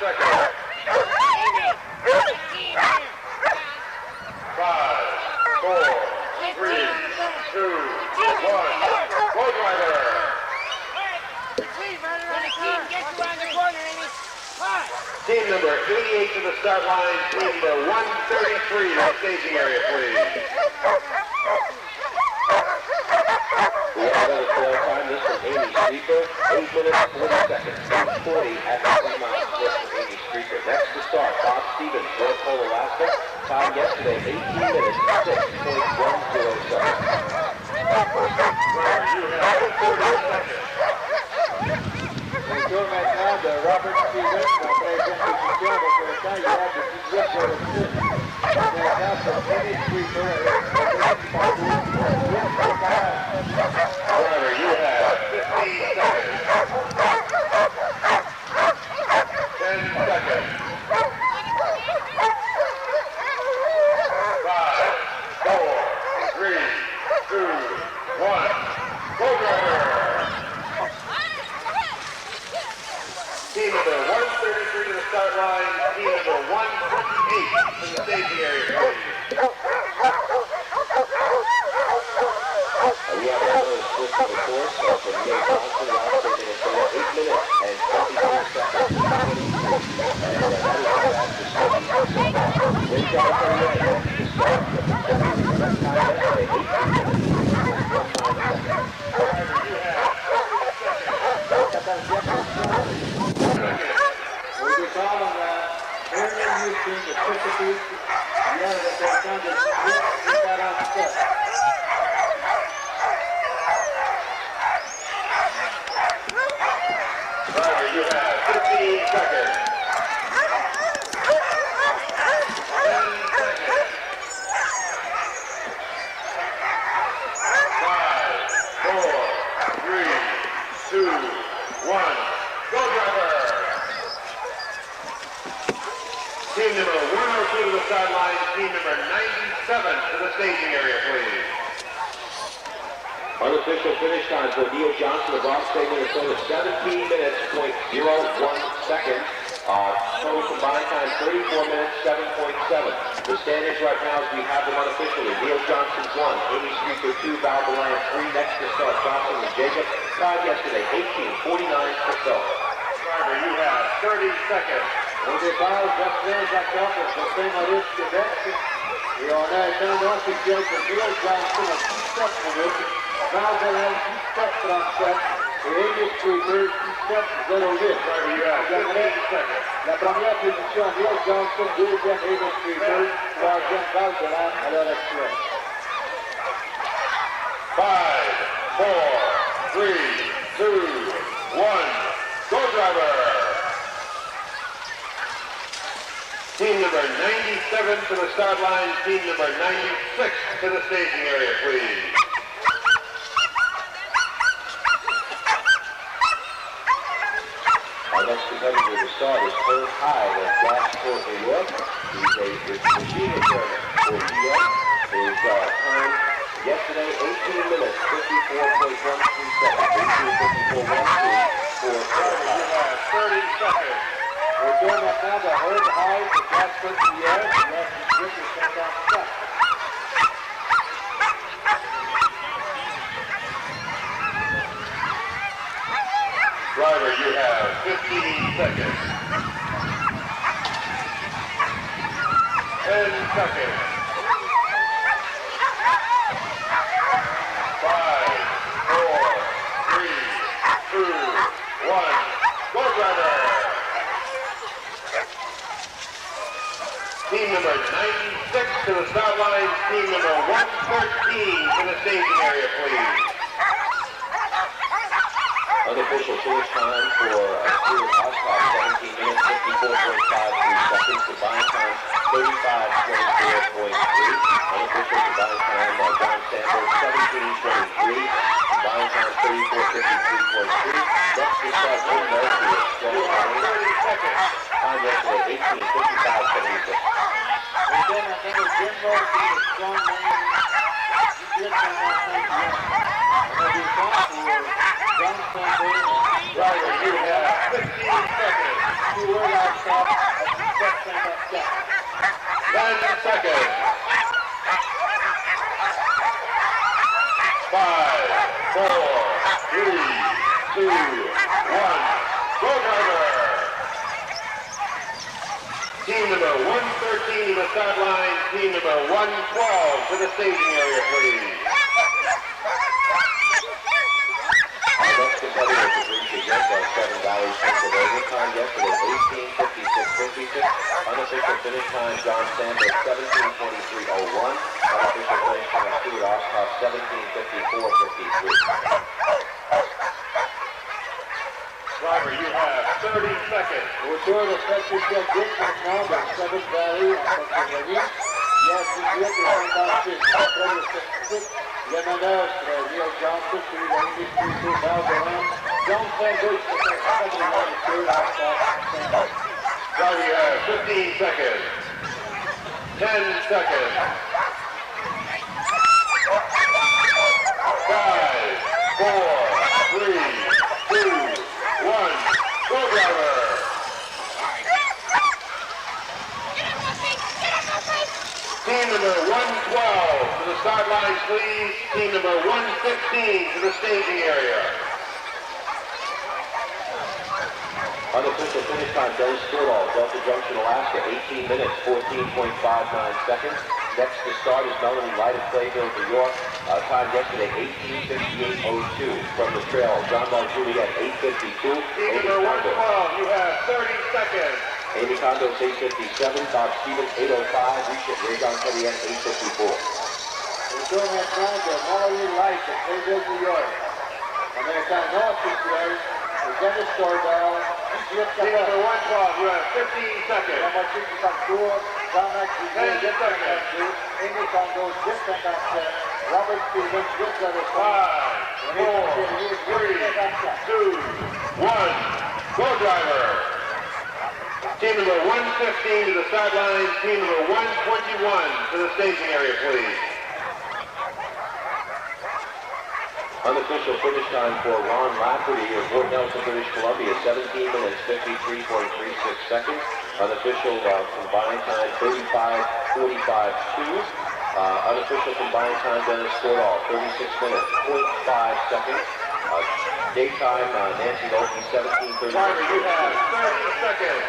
seconds. Amy, there's a team here. 5, 4, 3, 2, 1. Go, driver! Please, run around the team. Get you around the corner, Amy. Hi. Team number 88 to the start line. Team number 133 to the staging area, please. We have another trail time. This is Amy Streaker, 8 minutes, 40 seconds, 8:40 at the 3-mile split for Amy Streaker. Next to start, Bob Stevens, North Pole, Alaska. Time yesterday, 18 minutes, 6.10 seconds. Driver, you have 30 seconds. Le tour maintenant de Robert Stevens, en 13e position, avec le temps hier de 18,06. Maintenant, c'est Amy Streaker avec le demi du parcours, 8,40. Driver, you have 15 seconds. 10 seconds. 5, 4, 3, 2, 1. Go, driver! Team number 133 to the start de Chesapeake. Hier, avec un temps de 18:47. Driver, you have 15 seconds. 10 seconds. 5, 4, 3, 2, 1. Go, driver! Team number 102 to the sideline. Team number 97 to the staging area, please. Unofficial finish time for Neil Johnson of Rockford, Minnesota, 17 minutes, .01 seconds. Total combined time, 34 minutes, 7.7. The standings right now as we have them unofficially. Neil Johnson's 1, Amy Streaker 2, Val DeLand 3, next to start Johnson and Jacob. Tied yesterday, 18:49 for self. Driver, you have 30 seconds. Au départ, Gabriels d'accord pour Saint-Maurice, Québec. Et on a un temps officiel pour Neil Johnson à 17 minutes, Val DeLand 17:37 et Amy Streaker 17:08. Driver, you have 15 seconds. La première position, Neil Johnson, deuxième Amy Streaker, troisième Val DeLand à l'heure actuelle. 5, 4, 3, 2, 1. Go, driver! Team number 97 to the start line. Team number 96 to the staging area, please. Our next competitor to start is Herb Hyde of Glassport, New York. He's a machine repairman for GM. His time yesterday, 18 minutes, 54.13 seconds. 18:54.12 for Herb You Hyde. have 30 seconds. Au tour maintenant de Herb Hyde de Glassport hier, il reste 18:57. Driver, you have 15 seconds. 10 seconds. 5, 4, 3, 2, 1. Go, driver! Team number 96 to the start line. Team number 113 to the staging area, please. Unofficial finish time for Stuart Oscott, 17 minutes, 54.53 seconds. Combined time, 35:24.3. Unofficial combined time, John Sandberg, 17:23. Combined time, 34:53.3. Next to start, Jim Murphy is strong line. 30 seconds. Time yesterday, 18:55.76. Et bien maintenant, Jim Murphy de Strong Lane, 18:55. On a des temps pour John Sandberg. Driver, you have 15 seconds. Stuart Oscott à 17:57. 10 seconds. 5, 4, 3, 2, 1. Go, driver! Team number 113 to the start line. Team number 112 to the staging area, please. Our next competitor to reach against our Seven Valley Pennsylvania time yesterday, 18:56.56. Unofficial finish time, John Sandberg, 17:23.01. Unofficial finish time, Stuart Oscott, 17:54.53. Driver, you have 30 seconds. Au tour de Patricia Dick maintenant de Seven Valley en Pennsylvanie. Il y a 18:56. Après le statistique, le manœuvre de Neil Johnson puis Amy Streaker, Val DeLand. John Sandberg se fait facilement le tour à Sandberg. Driver, you have 15 seconds. 10 seconds. 5, 4, 3, 2, 1. Go, driver! Team number 112 to the start line, please. Team number 115 to the staging area. Unofficial finish time, Dennis Stordall, Delta Junction, Alaska, 18 minutes, 14.59 seconds. Next to start is Melanie Light of Clayville, New York. Time yesterday, 18:58.02. From the trail, John Bell Juliet, 8:52. Team number 112, you have 30 seconds. Amy Condos 857, Bob Stevens 805, Rayjon Ketien 854. Le tour maintenant de Molly Light de Gabriels, New York. Américain non officiel, le Dennis Cordell, 18 Team secondes. number 112, you have 15 seconds. La moitié du parcours, Saranac, 10 10 52, Amy Condos, 10 57, Robert Stevens, 10 5, 4, 3, 2, 1, go driver. Team number 115 to the sidelines, team number 121 to the staging area, please. Unofficial finish time for Ron Lafferty of Fort Nelson, British Columbia, 17 minutes, 53.36 seconds. Unofficial combined time, 35:45.2. Unofficial combined time, Dennis Cordell, 36 minutes, 0.5 seconds. Daytime, Nancy Loki, 17:30. Driver, you have 30 seconds.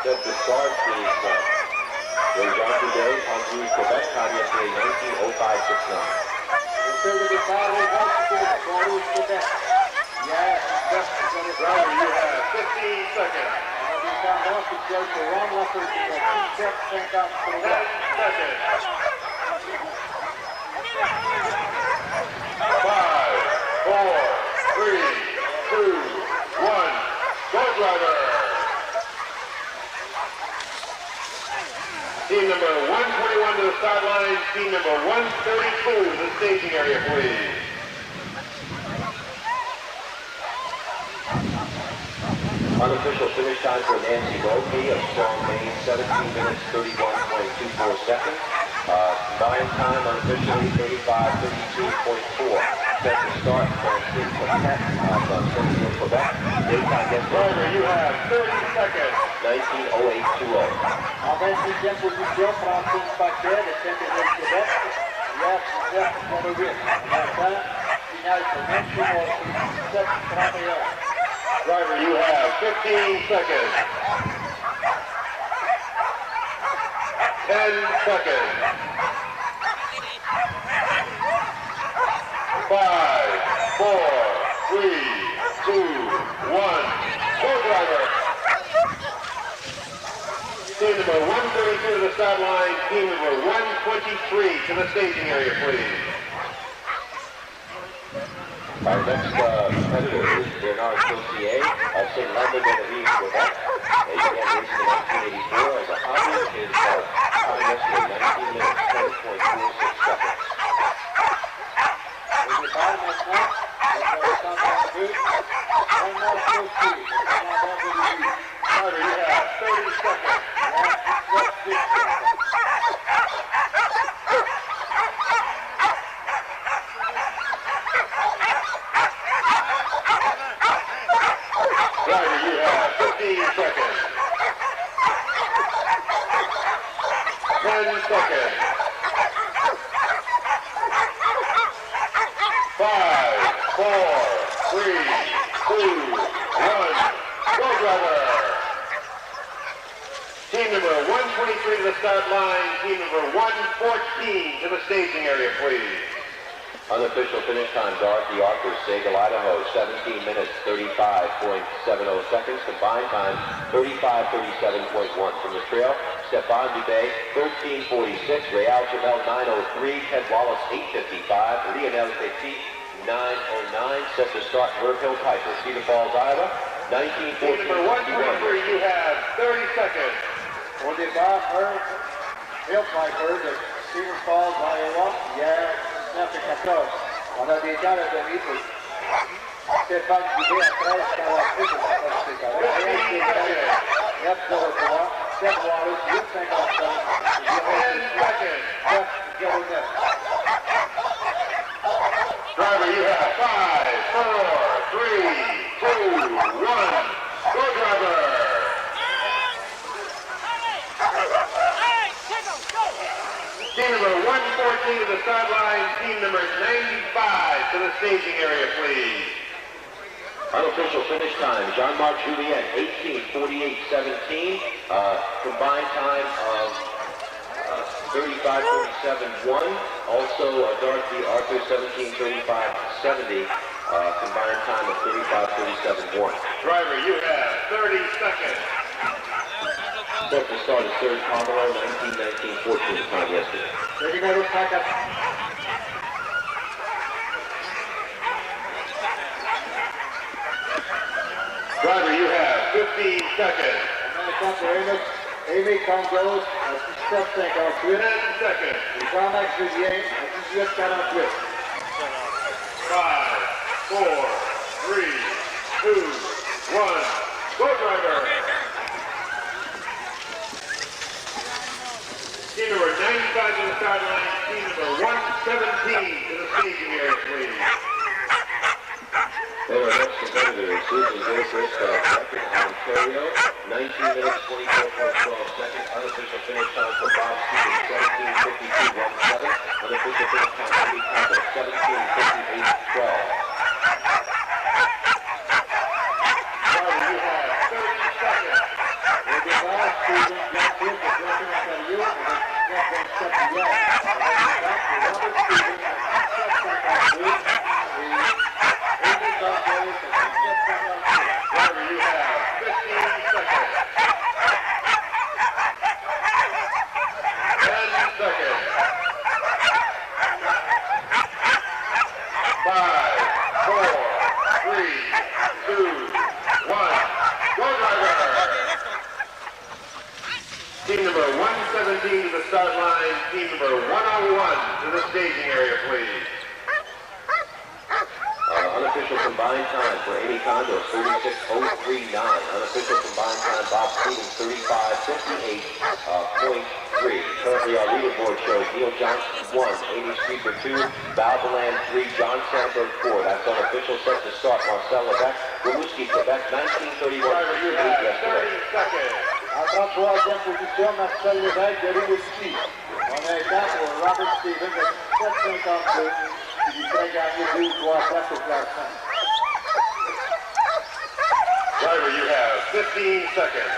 Set to start is Rayjon today, Honduras, Quebec, time yesterday, 19:05.69. Le tour de départ, les Vasquez, Paris, Québec. Hier, 10 Driver, you have 15 seconds. Américain non officiel, c'est Ron Lafferty, 17 53. 10 seconds. 5, 4, 3, 2, 1, go driver. Team number 121 to the sidelines, team number 132 to the staging area, please. Unofficial finish time for Nancy Loki of Strong Maine, 17 minutes, 31.24 seconds. Combined time unofficially 35:32.4. Set to start, Francine Paquette of Central Quebec. Daytime Driver, you have 30 seconds. 19:08.20. En 26e position, Francine Paquet de Saint-Étienne, Québec. Hier, 17 08. Maintenant, finale pour Nancy Loki, 17 31. Driver, you have 15 seconds. 10 seconds. 5, 4, 3, 2, 1. Go driver. Team number 132 to the sideline. Team number 123 to the staging area, please. Our next competitor is Bernard Cossier of St. Lambert de Rive, Quebec. He began racing in 1984 as a hobby. His time yesterday, 19 minutes, 10.46 seconds. Au départ maintenant, le 132, Bernard Cossier, commandant de Lévis. Driver, you have 30 seconds. Driver, you have 15 seconds. 10 seconds. 5, 4, 3, 2, 1. Go driver. Team number 123 to the start line. Team number 114 to the staging area, please. Unofficial finish time, Dorothy Arthur, Sagal, Idaho, 17 minutes, 35.70 seconds. Combined time, 35:37.1. From the trail, Stefan Dubé, 13:46. Real Jamel, 9:03. Ted Wallace, 8:55. Lionel Petit, 9:09. Set to start, Verve Hill Piper, Cedar Falls, Iowa, Team number 123, 19:14. you have 30 seconds. Au départ, Hill Piper de Cedar Falls, Iowa. Hier, 9 et 14. On a des temps à donner pour Stéphane Dubé à 13:48 pour sa capacité. 9:03, 7 Wallace, 8:55. 10 seconds. 9:09. Driver, you have 5, 4, 3, 2, 1. Go driver. Team number 114 to the sideline. Team number 95 to the staging area, please. Unofficial finish time, Jean-Marc Julien, 18:48.17. Combined time of 35:37.1. Also, Dorothy Arthur, 17:35.70. Combined time of 35:37.1. Driver, you have 30 seconds. Set to start at third Pomelo, 19-14 time yesterday. Numéro 104. Driver, you have 15 seconds. Amy Condos à 17,58. 10 seconds. Jean-Max Julien à 18,48. 5, 4, 3, 2, 1. Go, driver. Team number 95 to the sideline. Team number 117 to the staging area, please. And our next competitor is Susan Gilchrist of Beckett, Ontario. 19 minutes, 24.12 seconds. Unofficial finish time for Bob Stevens, 17:52.17. Unofficial finish time for Lee Condon, 17:58.12. Driver, you have 30 seconds. Le départ, Steven Jean-Pierre de Ontario avec 17,7 Robert Stevens à 17,52 et Amy Condos à 17,48. Driver, you have 15 seconds. 10 seconds. 5, 4, 3, 2, 1. Go, driver. Team number 117 to the start line. Team number 101 to the staging area, please. Unofficial combined time for Amy Condos, 36:039. Unofficial combined time, Bob Stevens, 35:58.3. Currently, our leaderboard shows Neil Johnson 1, Amy Streeter 2, Val Deland 3, John Sandberg 4. That's unofficial. Set to start, Marcel Levesque, Rimouski, Quebec, 1931. Driver, you have 30 seconds. En 33e position, Marcel Lévesque de Rimouski. On a un temps pour Robert Stevens à 17,52 qui lui ferait gagner 2 ou 3 places au classement. Driver, you have 15 seconds.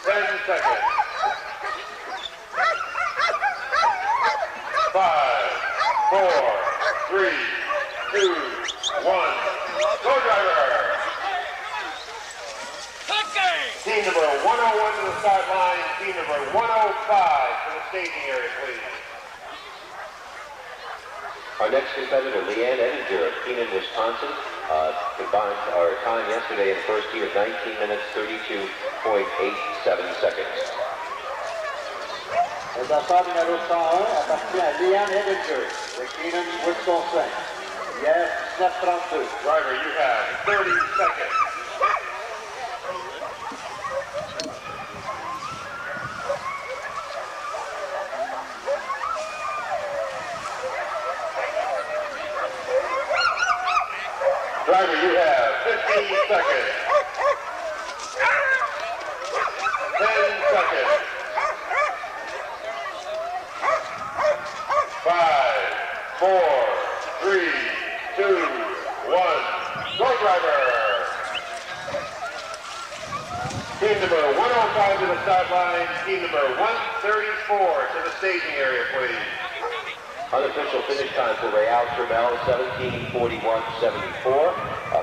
10 seconds. 5, 4, 3, 2, 1. Go, driver. Team number 101 to the sideline. Team number 105 to the staging area, please. Our next competitor, Leanne Edinger of Keenan, Wisconsin, combined our time yesterday in the first heat of 19 minutes, 32.87 seconds. Le départ numéro 101 appartient à Leanne Edinger de Keenan, Wisconsin. Hier, 17,32. Driver, you have 30 seconds. Driver, you have 15 seconds. 10 seconds. 5, 4, 3, 2, 1. Go, driver. Team number 105 to the sideline. Team number 134 to the staging area, please. Unofficial finish time for Real Trammell, 17:41.74.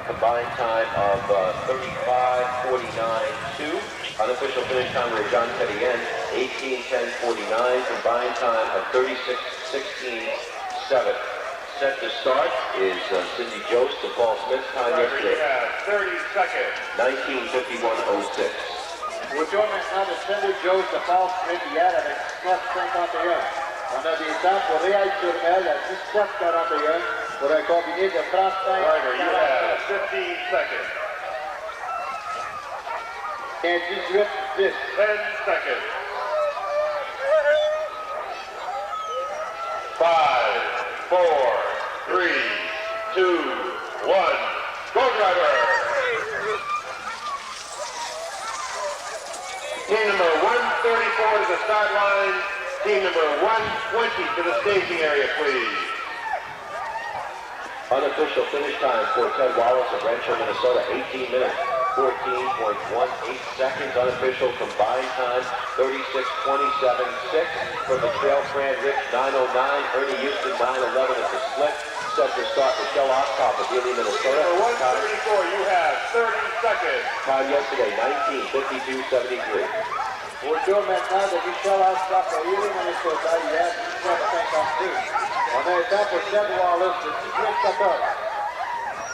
Combined time of 35:49.2. Unofficial finish time for John Teddy-N, 18:10.49. Combined time of 36:16.7. Set to start is Cindy Jost to Paul Smith's time Driver, you yesterday, have 30 seconds. 19:51.06. Autour maintenant de Cindy Jost de Paul Smith hier avec 19,51. On a des temps pour Réal Turmel à 17,41 pour un combiné de 35. Driver, you have 15 seconds. Et 18,10. 10 seconds. 5, 4, 3, 2, 1. Go, driver. Team number 134 to the sideline. Team number 120 to the staging area, please. Unofficial finish time for Ted Wallace of Rancho, Minnesota, 18 minutes, 14.18 seconds. Unofficial combined time, 36:27.6. From the trail, Fran Rich, 9:09. Ernie Houston, 9:11 at the Sled. Set to start Michelle Oscop of Ely, Minnesota. Number 134, you have 30 seconds. Time yesterday, 19:52.73. Retour maintenant de Michel Ascap à Ely, Minnesota. Il y a 19:52. On a un temps pour Seth Wallace de 18:14.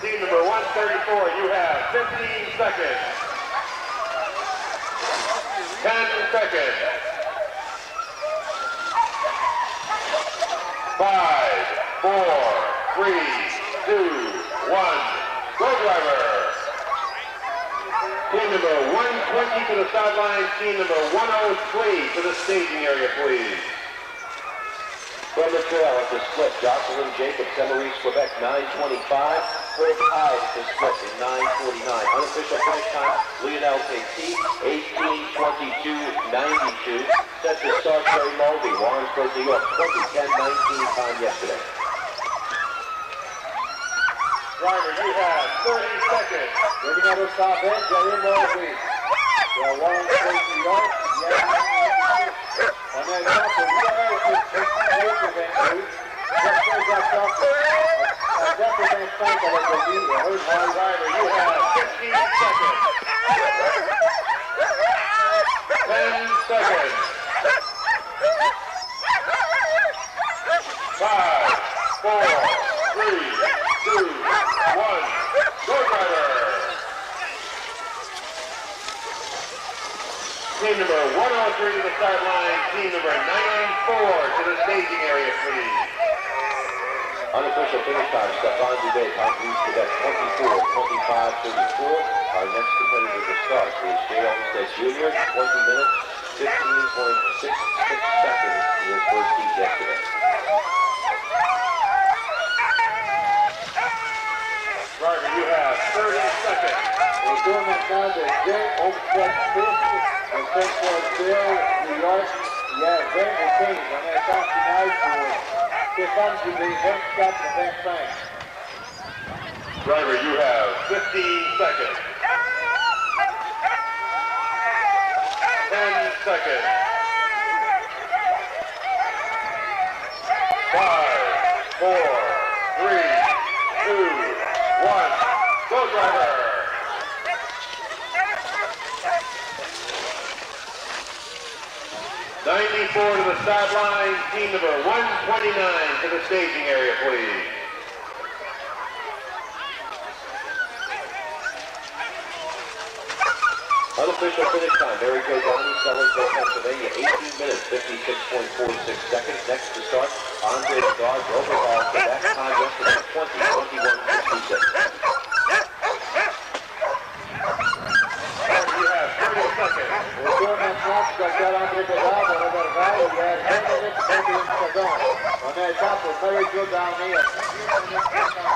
Team number 134, you have 15 seconds. 10 seconds. 5, 4, 3, 2, 1. Go driver. Team number 120 to the sideline. Team number 103 to the staging area, please. From the trail at the split, Jocelyn Jacobs, Emery's, Quebec, 9:25. Fred Hyde to split in 9:49. Unofficial finish time, Lionel Petit, 18:22.92. Set to start, Terry Mulvey, Warrensburg, New York, 20:10.19 time yesterday. Driver, you have 30 seconds. Moving out of stop end, Jerry Mulvey. The Warrensburg, New York. On a un temps pour Lionel Petit, 18:22. À 4:25 avec le lead, le Heart Driver, you have 15 seconds. 10 seconds. 5, 4, 3, 2, 1. Go driver. Team number 103 to the sideline. Team number 94 to the staging area, please. Unofficial finish time, Stefan Dubé, Congress, Quebec, 24:25.34. Our next competitor to start is Jay Olmsted Jr., 20 minutes, 15.66 seconds in his first heat yesterday. Driver, you have 30 seconds. Retour maintenant de Jay Olmsted Smith de Saint-Paul-Ville, New York. Il y a 20:15. On a un temps final pour Stéphane Dubé, 24:25. Driver, you have 15 seconds. 10 seconds. 5, 4, 3, 2, 1. Go driver. '94 to the sideline. Team number 129 to the staging area, please. Unofficial finish time, Mary Jo Downey, Sellersville, Pennsylvania, 18 minutes, 56.46 seconds. Next to start, Andre Bedard, Roberval, Quebec, time yesterday, 20:21.66. You have 30 seconds. Retour maintenant du Dr. André Bédard de Roberval. Il y a 20 minutes 21 secondes. On a un temps pour Mary Jo Downey à 18 minutes 50.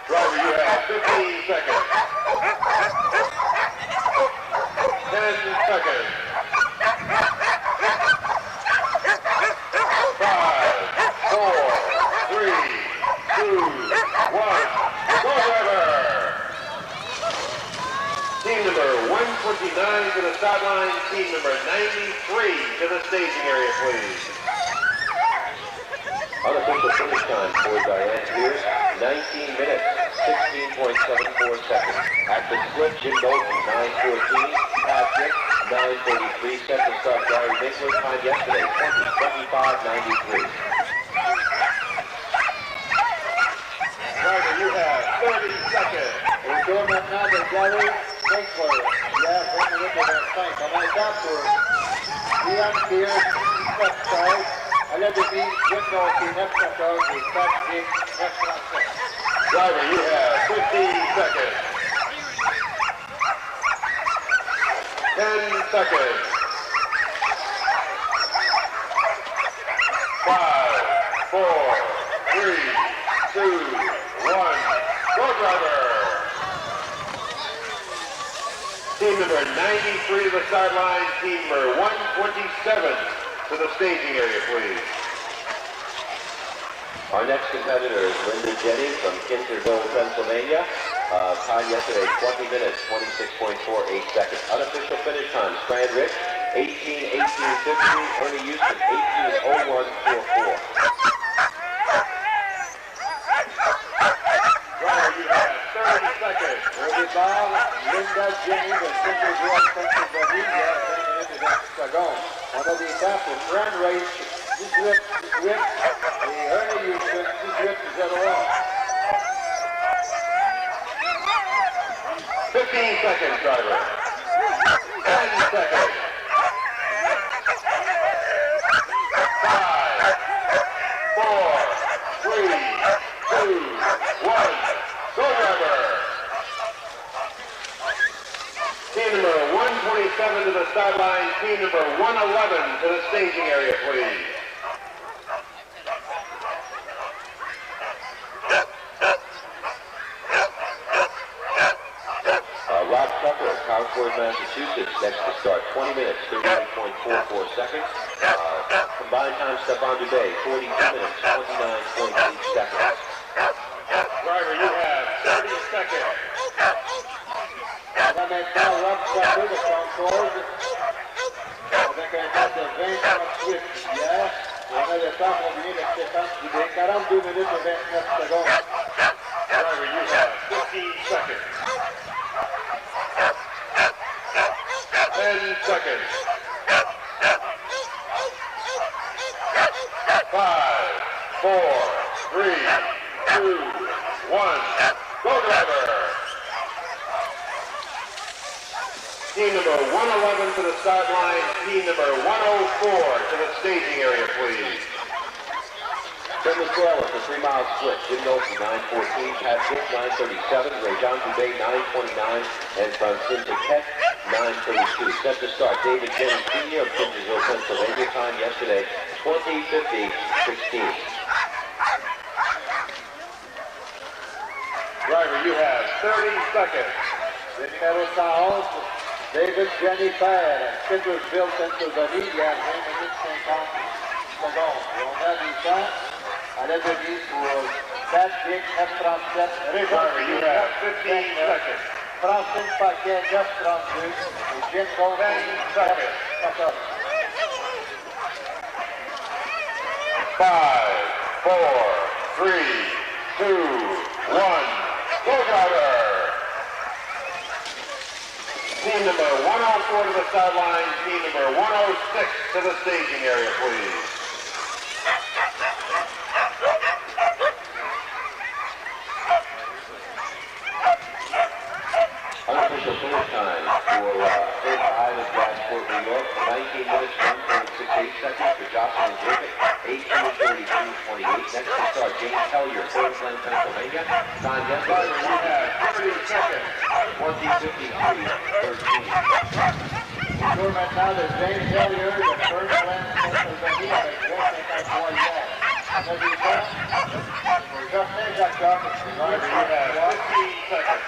Driver, you have 15 seconds. 10 seconds. 5, 4, 3, 2, 1. Go driver. Team number 129 to the sideline. Team number 93 to the staging area, please. Unofficial finish time for Diane Pierce, 19 minutes, 16.74 seconds. At the split, Jim Dalton, 9:14. Pat Dick, 9:33. Set to start, Gary Winkler, time yesterday, 20:25.93. Driver, you have 30 seconds. Retour maintenant de Gary Winkler. Il y a 20 minutes 25. On a un temps pour Ian Pierce, 17-16. À la demi, Jim Dalton, 9-14. Et Pat Dick, 9-37. Driver, you have 15 seconds. 10 seconds. 5, 4, 3, 2, 1. Go driver. Team number 93 to the sideline. Team number 127 to the staging area, please. Our next competitor is Linda Jennings from Kinterville, Pennsylvania. Time yesterday, 20 minutes, 26.48 seconds. Unofficial finish time, Strand Rich, 18:18.15. Ernie Houston, 18:01.44. maintenant, Linda Jenny de Saint-Édouard, Pennsylvanie, il y a 20 minutes et 28 secondes. On a des temps pour Grand Race 18-18 et Ernie Houston 18-01. 15 seconds, driver. 10 seconds. 5, 4, 3, 2, 1. Go, driver. Team number 127 to the sideline. Team number 111 to the staging area, please. Rob Tucker of Concord, Massachusetts, next to start. 20 minutes, 39.44 seconds. Combined time, Stephane Dubé, 42 minutes, 29.8 seconds. Driver, you have 30 seconds. On a maintenant Rob Tucker de Concord avec un temps de 20-38 hier. Et on a le temps combiné de Stéphane Dubé, 42 minutes et 29 secondes. Driver, you have 15 seconds. 10 seconds. 5, 4, 3, 2, 1. Go, driver. Team number 111 to the sideline. Team number 104 to the staging area, please. Tim McCall at the 3-mile split. Jim Nolte, 9:14. Pat Gibb, 9:37. Ray-John Dubé, 9:29. And Francine Paquette, 9:32. Set to start. David Jennings Sr. of Kingersville, Pennsylvania. Time yesterday, 20:50:16. Driver, you have 30 seconds. Le numéro 111, David Jennifer, Kingersville, Pennsylvanie, il y a 20 minutes 50 secondes. Et on a du temps à la demi pour Pat Gibb, F37. Driver, you have 15 seconds. Francine Paquet, 9:32. Et Jim Nolte, 10 seconds. 14. 5, 4, 3, 2, 1. Go, driver. Team number 104 to the sideline. Team number 106 to the staging area, please. Unofficial finish time for Island Gasport, New York, 19 minutes, 1.68 seconds for Jocelyn Griffith, 18:32:28. Next to start, James Hellier, Portland, Pennsylvania. Time yesterday, You have 30 seconds. 20:53:13. Tour maintenant de James Hellier de Portland, Pennsylvanie avec 2,53 hier. On a du temps pour Justin Jacob, Driver, you have 15 seconds.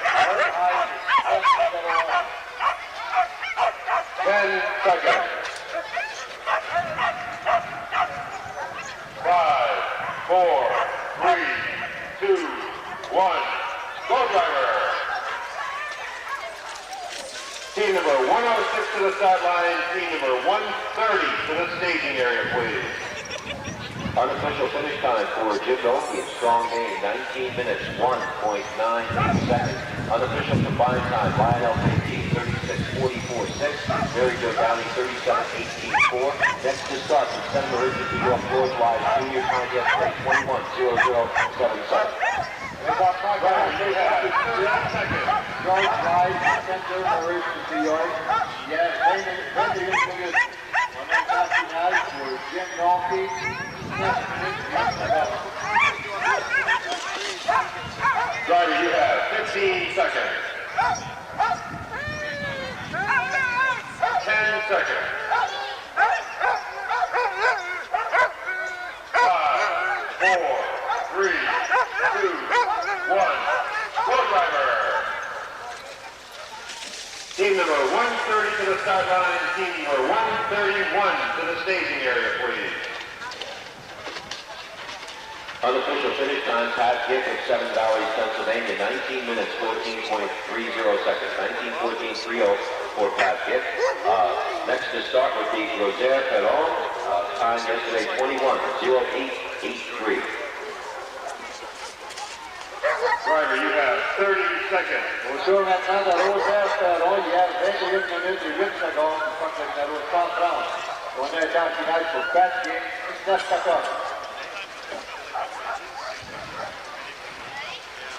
10 seconds. 5, 4, 3, 2, 1. Go, driver. Team number 106 to the sideline. Team number 130 to the staging area, please. Unofficial finish time for Jim Nolte in strong game, 19 minutes, 1.98 seconds. Unofficial combined time, Lionel J.T., 36:44:6. Mary Jo Downey, 37:18:4. Next to start from Center Emergency York George Wise Junior time yesterday, 21:00:77. Présentement, Driver, you have 10 seconds. George Wise, Center Emergency York. Il y a 21 minutes. On a le temps final pour Jim Nolte. 9 minutes 10 secondes. Driver, you have 15 seconds. 10 seconds. 5, 4, 3, 2, 1. Go, driver. Team number 130 to the sideline. Team number 131 to the staging area, please. Unofficial finish time, Pat Gibb of 7 Valley, Pennsylvania, 19 minutes, 14.30 seconds. 19:14:30 for Pat Gibb. Next to start would be Rosaire Perron. Time yesterday, 21:08:83. Driver, you have 30 seconds. Au tour maintenant de Rosaire Perron, il y a 21 minutes et 8 secondes contre le numéro 130. On est en finale pour 4 games, 19-14.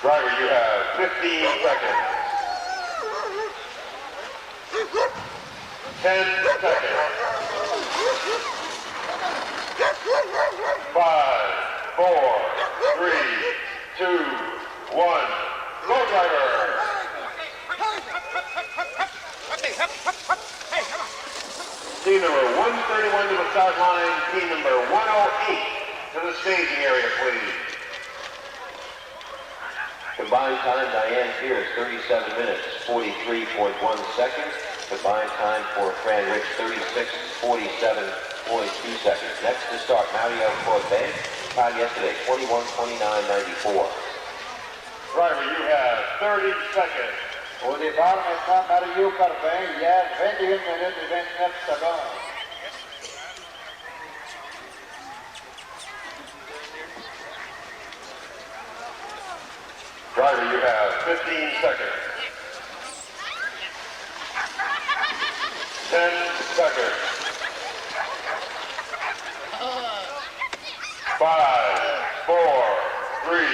Driver, you have 15 seconds. 10 seconds. 5, 4, 3, 2, 1. Go, driver! Team number 131 to the start line. Team number 108 to the staging area, please. Combined time, Diane Pierce, 37 minutes, 43.1 seconds. Combined time for Fran Rich, 36:47.2 seconds. Next to start, Mario Corbe, time yesterday, 21:29.94. Driver, you have 30 seconds. Au départ maintenant, Mario Corbin, hier, 21 minutes et 29 secondes. Driver, you have 15 seconds. 10 seconds. 5, 4, 3,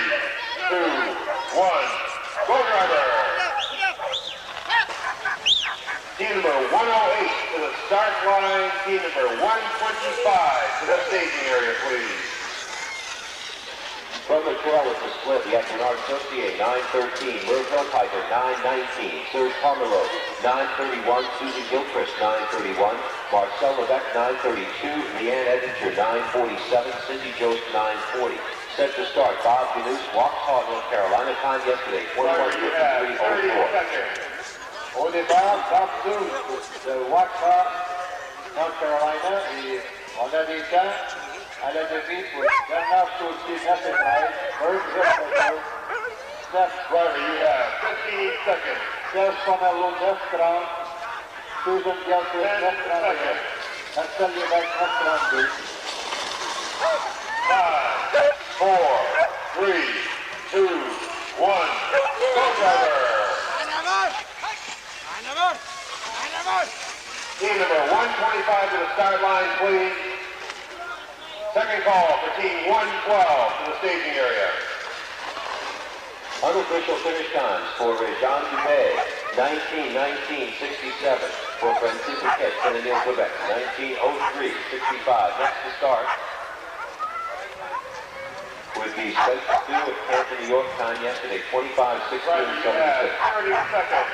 2, 1. Go, driver! Team number 108 to the start line. Team number 125 to the staging area, please. From the trail with the Sled, the Bernard Saucier, 9:13. Murphy Piper, 9:19. Serge Pomerleau, 9:31. Susan Gilchrist, 9:31. Marcel Levesque, 9:32. Leanne Edinger, 9:47. Cindy Jost, 9:40. Set to start, Bob Ganous, Waxhaw, North Carolina. Time yesterday, Driver, you have 30 21:53.04. seconds. Au départ, Bob Ganous de Waxhaw, North Carolina, et on a des temps à la demi pour Bernard Saucier, 9 et 13, Merv Jefferson, 9, Driver, you have 15 seconds. Serge Pomerleau, 9-30, Susan Gilchrist, 9-31, Marcel Lévesque, 9-32. 5, 4, 3, 2, 1. Go, driver! Team number 125 to the start line, please. Second call for team 112 to the staging area. Unofficial finish times for Jean Dubé, 19:19.67. For Francis Paquette, Seine-Nil, Quebec, 19:03.65. Next to start would be Spencer Stu of Canton, New York. Time yesterday, Driver, you have 25:16.76. 30 seconds.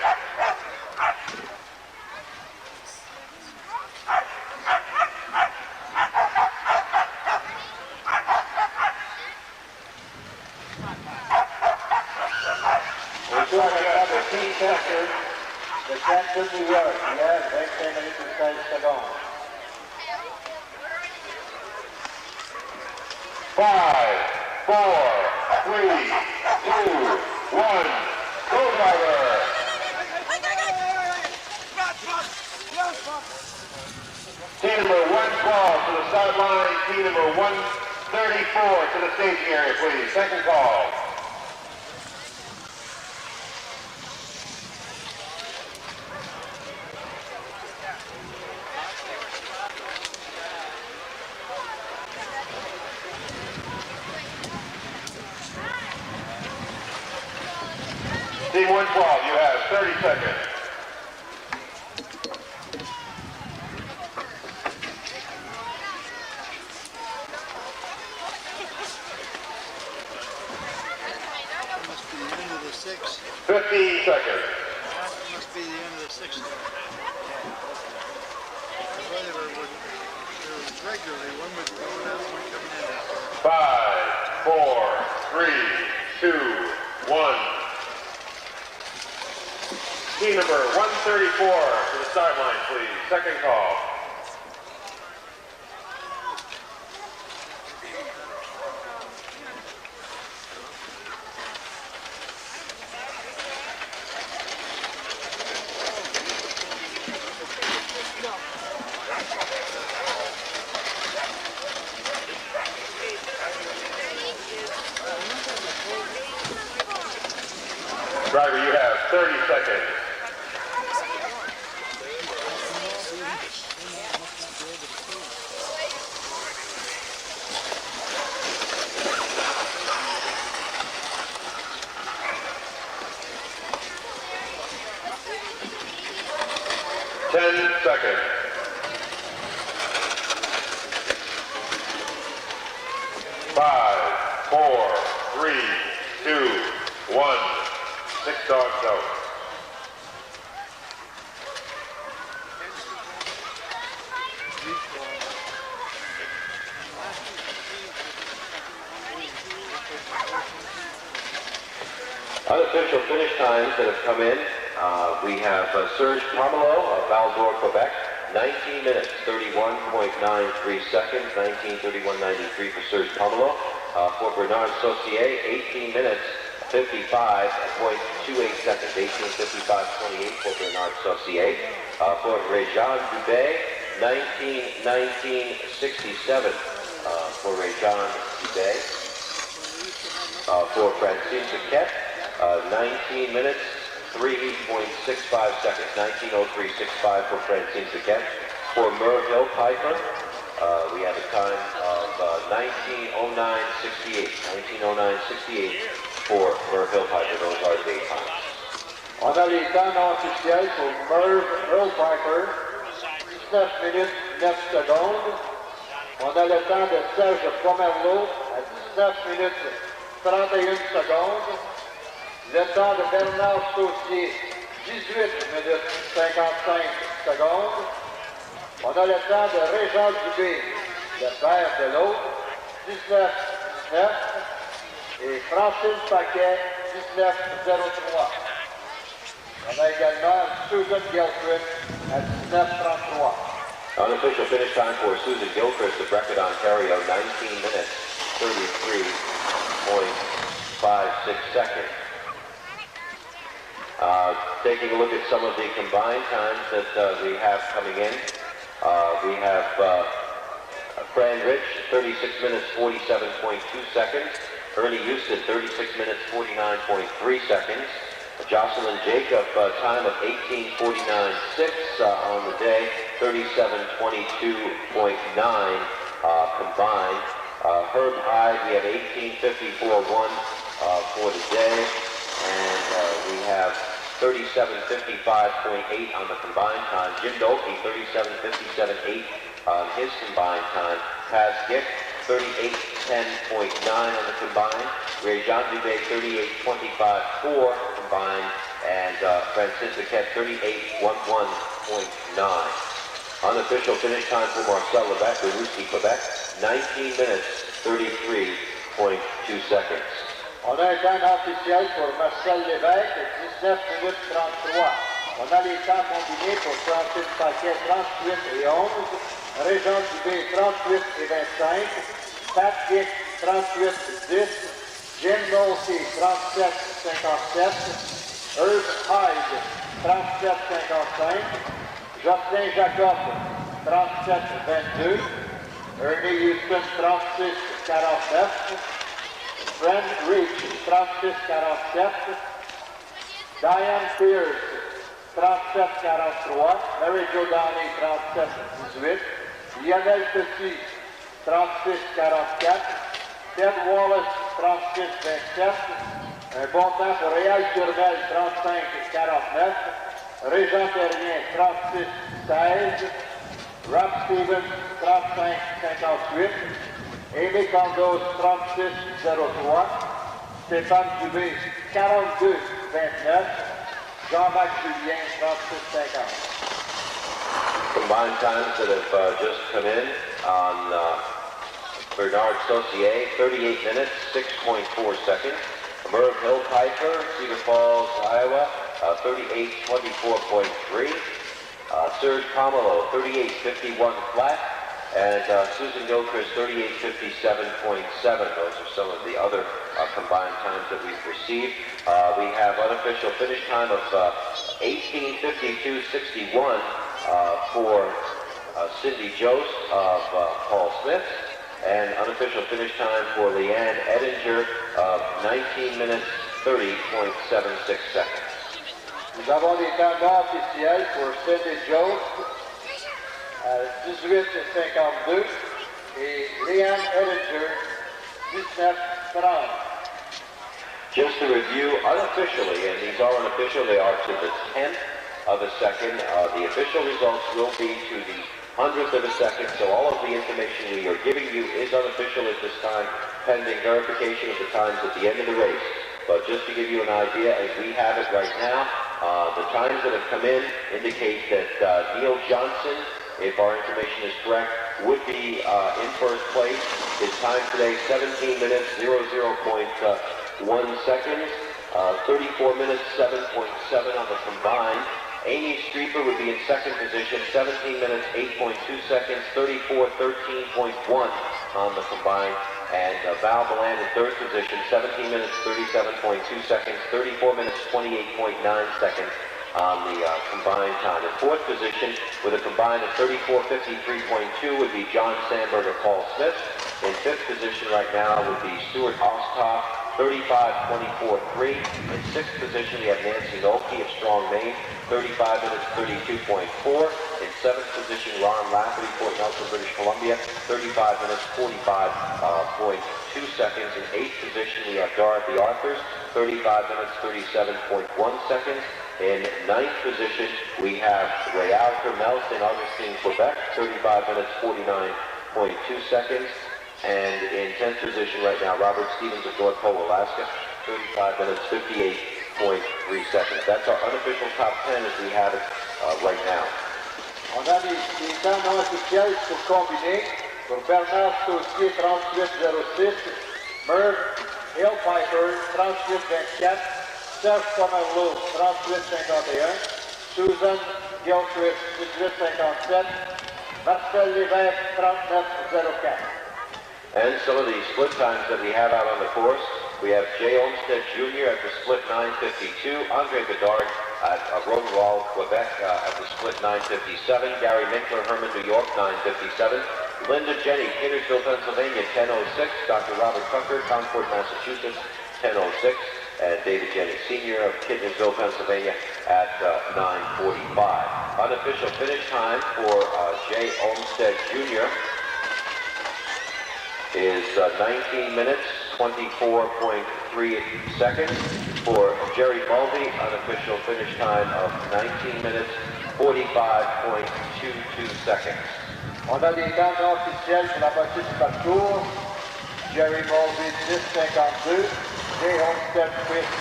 Autour maintenant de Keith Chester de Canton, New York, hier, 25 minutes et 16 secondes. 5, 4, 3, 2, 1. Go, driver! Team number 112 to the start line. Team number 134 to the staging area, please. Second call. Team 112, you have 30 seconds. Must be the end of the sixth. 15 seconds. Must be the end of the sixth. Well, there was regularly one was going out, one coming in out. 5, 4, 3, 2, 1. Team number 134 to the start line, please. Second call. 10 seconds. 5, 4, 3, 2, 1. 6 dogs out. Unofficial finish times that have come in. We have Serge Pomelo of Val-d'Or, Quebec, 19 minutes, 31.93 seconds, 19:31.93 for Serge Pomelo. For Bernard Saucier, 18 minutes, 55.28 seconds, 18:55.28 for Bernard Saucier. For Réjean Dubé, 19:19.67 for Réjean Dubé. For Francine Paquette, 19 minutes, 3.65 seconds, 19:03.65 for Francine Paquette. For Merv Hill Piper, we have a time of 19:09.68, 19:09.68 for Merv Hill Piper. Those are the times. On a les temps non officiels pour Merv Hill Piper, 19 minutes 9 secondes. On a le temps de Serge Pomerleau à 19 minutes 31 secondes. Le temps de Bernard Saucier, 18 minutes 55 secondes. On a le temps de Réjean Dubé, le père de l'autre, 19:9. Et Francine Paquet, 19:03. On a également Susan Gilchrist à 19:33. Unofficial finish time for Susan Gilchrist of Breckett, Ontario, 19 minutes, 33.56 seconds. Taking a look at some of the combined times that we have coming in. We have Fran Rich, 36 minutes, 47.2 seconds. Ernie Houston, 36 minutes, 49.3 seconds. Jocelyn Jacob, time of 18:49.6 on the day, 37:22.9 combined. Herb Hyde, we have 18:54.1 for the day, and we have 37:55.8 on the combined time. Jim Dolkey, 37:57.8 on his combined time. Paz Gick, 38:10.9 on the combined. Réjean Dubé, 38:25.4 combined. And Francine Paquette, 38:11.9. Unofficial finish time for Marcel Levesque, de Roussy, Quebec, 19 minutes, 33.2 seconds. On a un temps officiel pour Marcel Lévesque, 19 minutes 33. On a les temps combinés pour Francine Paquet, 38 et 11. Réjean Dubé, 38 et 25. Pat Gick, 38 et 10. Jim Dolkey, 37 57. Herb Hyde, 37 55. Jocelyn Jacob, 37 22. Ernie Houston, 36 49. Fran Rich, 36-47. Diane Pierce, 37-43. Mary Jo Downey, 37-18. Lionel Petit, 36-44. Ted Wallace, 36-27. Un bon temps pour Réal Turmel, 35-49. Régent Terrien, 36-16. Rob Stevens, 35-58. Amy Condos, 36-03. Stéphane Dubé, 42-29. Jean-Marc Julien, 36-50. Combined times that have just come in on Bernard Saucier, 38 minutes, 6.4 seconds. Merv Hill Piper, Cedar Falls, Iowa, 38:24.3. Serge Pomelo, 38:51 flat. And Susan Gilchrist, 38:57.7. Those are some of the other combined times that we've received. We have unofficial finish time of 18:52.61 for Cindy Jost of Paul Smith. And unofficial finish time for Leanne Edinger of 19 minutes, 30.76 seconds. Nous avons des temps officiels pour Cindy Jost. 18:52 et Leanne Edinger, 19:30. Just to review unofficially, and these are unofficial, they are to the 10th of a second. The official results will be to the 100th of a second, so all of the information we are giving you is unofficial at this time, pending verification of the times at the end of the race. But just to give you an idea, as we have it right now, the times that have come in indicate that Neil Johnson, if our information is correct, would be in first place. His time today, 17 minutes, 00.1 seconds, 34 minutes, 7.7 on the combined. Amy Streeper would be in second position, 17 minutes, 8.2 seconds, 34, 13.1 on the combined. And Val Beland in third position, 17 minutes, 37.2 seconds, 34 minutes, 28.9 seconds on the combined time. In fourth position, with a combined of 34:53.2, would be John Sandberg or Paul Smith. In fifth position right now would be Stuart Osthoff, 35:24.3. In sixth position, we have Nancy Nolte of Strong Maine, 35 minutes, 32.4. In seventh position, Ron Lafferty, Port Nelson, British Columbia, 35 minutes, 45.2 seconds. In eighth position, we have Dorothy Arthurs, 35 minutes, 37.1 seconds. In ninth position, we have Réal Kermel, St. Augustine, Quebec, 35 minutes, 49.2 seconds. And in 10th position right now, Robert Stevens of North Pole, Alaska, 35 minutes, 58.3 seconds. That's our unofficial top 10 as we have it right now. On a les temps non officiels pour combiner. Pour Bernard Saucier, 38.06. Merv Hillpiper, 38.24. Serge Pomerleau, 38.51. Susan Gilchrist, 18.57. Marcel Lévesque, 39.04. And some of the split times that we have out on the course, we have Jay Olmsted Jr. at the split 9:52, Andre Bedard at Roberval, Quebec at the split 9:57, Gary Minkler, Herman, New York, 9:57, Linda Jenny, Kiddersville, Pennsylvania, 10:06, Dr. Robert Tucker, Concord, Massachusetts, 10:06, and David Jenny Sr. of Kiddersville, Pennsylvania at 9:45. Unofficial finish time for Jay Olmsted Jr. is 19 minutes, 24.3 seconds. For Jerry Mulvey, unofficial finish time of 19 minutes, 45.22 seconds. On a les temps non officiels pour la moitié du parcours. Jerry Mulvey, 10.52. Jay Olmsted Twist,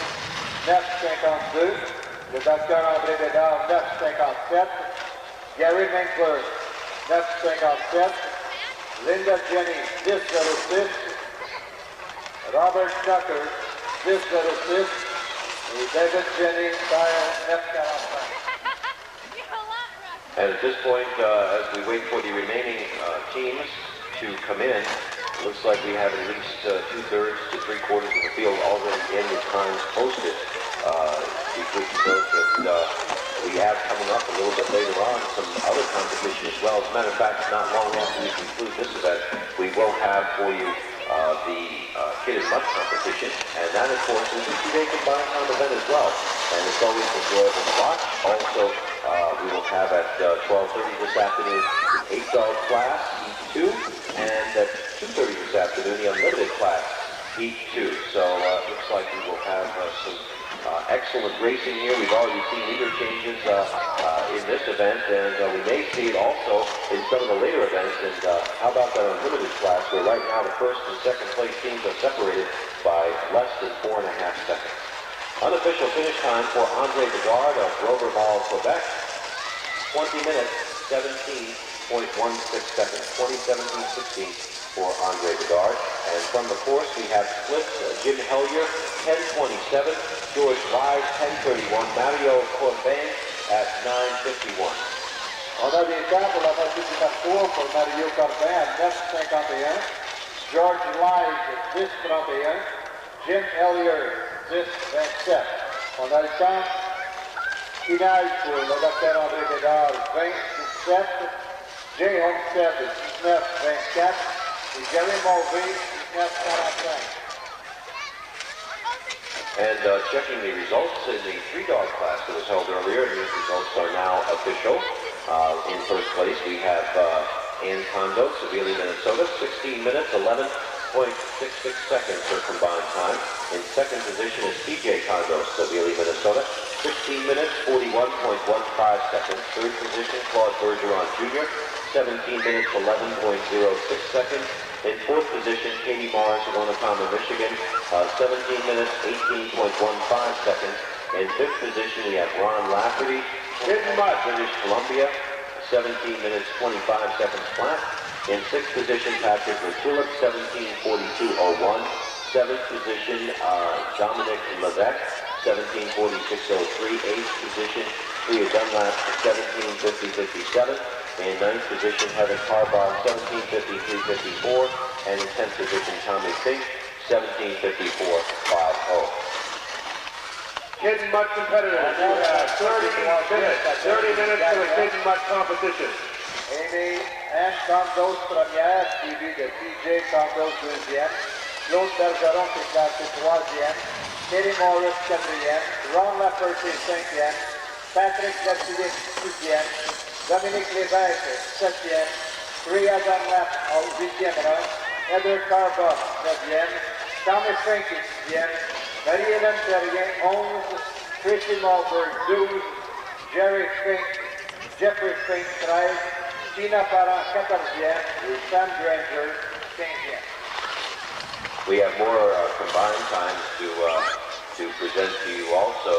9.52. Le docteur André Bédard, 9.57. Gary Minkler, 9.57. Linda Jenny, 10.06. Robert Tucker, 10.06. Et David Jenny, 9.45. And at this point, as we wait for the remaining teams to come in, it looks like we have at least 2/3 to 3/4 of the field already in with times posted. That we have coming up a little bit later on some other competition as well. As a matter of fact, not long after we conclude this event, we will have for you the Kid and Mutt competition, and that of course is a 2-day combined time event as well, and it's always enjoyable to watch. Also, we will have at 12:30 this afternoon the 8-dog class, Heat 2, and at 2:30 this afternoon the unlimited class, Heat 2. So it looks like we will have some excellent racing here. We've already seen leader changes in this event, and we may see it also in some of the later events. And how about that unlimited class, where right now the first and second place teams are separated by less than 4.5 seconds. Unofficial finish time for Andre Bedard of Roberval, Quebec, 20 minutes, 17.16 seconds, 20:17.16 for Andre Bedard. And from the course, we have splits, Jim Hellier, 10:27, George Wise, 10:31, Mario Corbin at 9:51. On a des temps pour la moitié du parcours pour Mario Corbin à 9.51, George Wise, 10.31, Jim Hellier, 10.27. On a le temps final pour le docteur André Bédard, 20.17, Jay Olmsted, 19.24, et Jerry Mulvey, 19.45. And checking the results in the 3-dog class that was held earlier, and these results are now official. In first place, we have Ann Kondo, Seville, Minnesota, 16 minutes, 11.66 seconds her combined time. In second position is TJ Kondo, Seville, Minnesota, 16 minutes, 41.15 seconds. Third position, Claude Bergeron Jr., 17 minutes, 11.06 seconds. In fourth position, Katie Morris of Onapama, Michigan, 17 minutes, 18.15 seconds. In fifth position, we have Ron Lafferty, British Columbia, 17 minutes, 25 seconds flat. In sixth position, Patrick Rutulip, 17:42.01. Seventh position, Dominic Levesque, 17:46.03. Eighth position, Leah Dunlap, 17:50.57. In ninth position, Heather Carbar, 17:53.54. And in 10th position, Tommy Fink, 17:54.50. Kid and Mud competitors, you have 30 minutes for the Kid and Mud competition. Amy Anne Condos première, suivie de TJ Condos deuxième. Claude Bergeron qui est classé troisième. Kelly Morris quatrième. Ron Lafferty cinquième. Patrick Lafferty sixième. Dominique Lévesque septième. Rhea Dunlap au huitième rang. Heather Carba neuvième. Tommy Fink sixième. Marie-Hélène Terrien 11. Christy Malberg 12. Jerry Fink, Jeffrey Fink 13. Tina Parent 14e et Sam Granger 15e. We have more combined times to present to you also.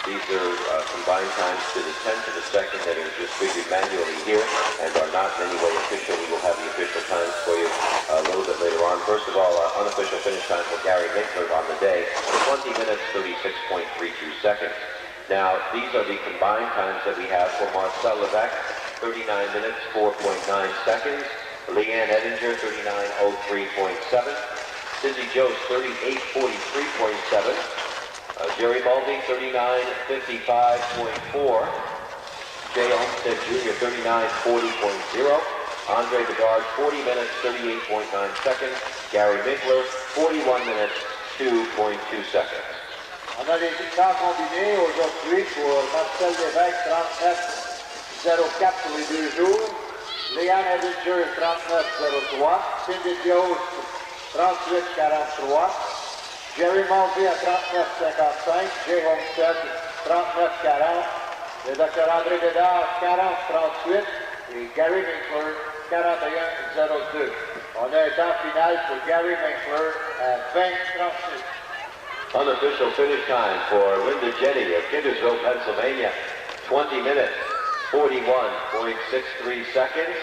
These are combined times to the 10th of the second that are just figured manually here and are not in any way official. We will have the official times for you a little bit later on. First of all, unofficial finish time for Gary Minkler on the day, 20 minutes, 36.32 seconds. Now, these are the combined times that we have for Marcel Levesque, 39 minutes, 4.9 seconds. Leanne Edinger, 39:03.7. Cindy Jost, 38:43.7. Jerry Baldy, 39:55.4. Jay Olmstead Jr., 39:40.0. Andre Bedard, 40 minutes, 38.9 seconds. Gary Minkler, 41 minutes, 2.2 seconds. On a les temps combinés aujourd'hui pour Marcel Lévesque, 39:04 pour les deux jours. Leanne Edinger, 39:03. Cindy Jost, 38:43. Jerry Malby à 39:55. Jay Homestead, 39:40. Le Dr. André Bédard, 40:38. Et Gary Minkler, 41:02. On a un temps final pour Gary Minkler à 20:36. Unofficial finish time for Linda Jenny of Kindersville, Pennsylvania, 20 minutes, 41.63 seconds.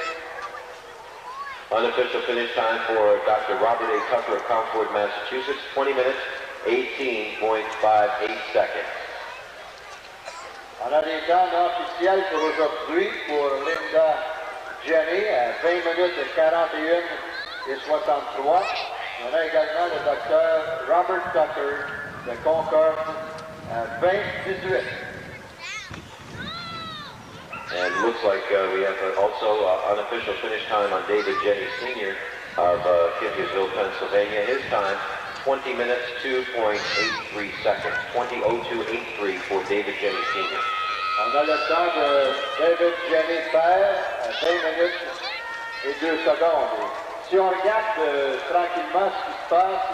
Unofficial finish time for Dr. Robert A. Tucker of Concord, Massachusetts, 20 minutes, 18.58 seconds. On a des temps non officiels pour aujourd'hui pour Linda Jenny à 20 minutes et 41:63. On a également le docteur Robert Tucker de Concord à 20:18. And it looks like we have also unofficial finish time on David Jenny Sr. of Kindersville, Pennsylvania. His time, 20 minutes, 2.83 seconds. 20:02.83 for David Jenny Sr. On a le temps de David Jenny père à 20 minutes et 2 secondes. Si on regarde tranquillement ce qui se passe,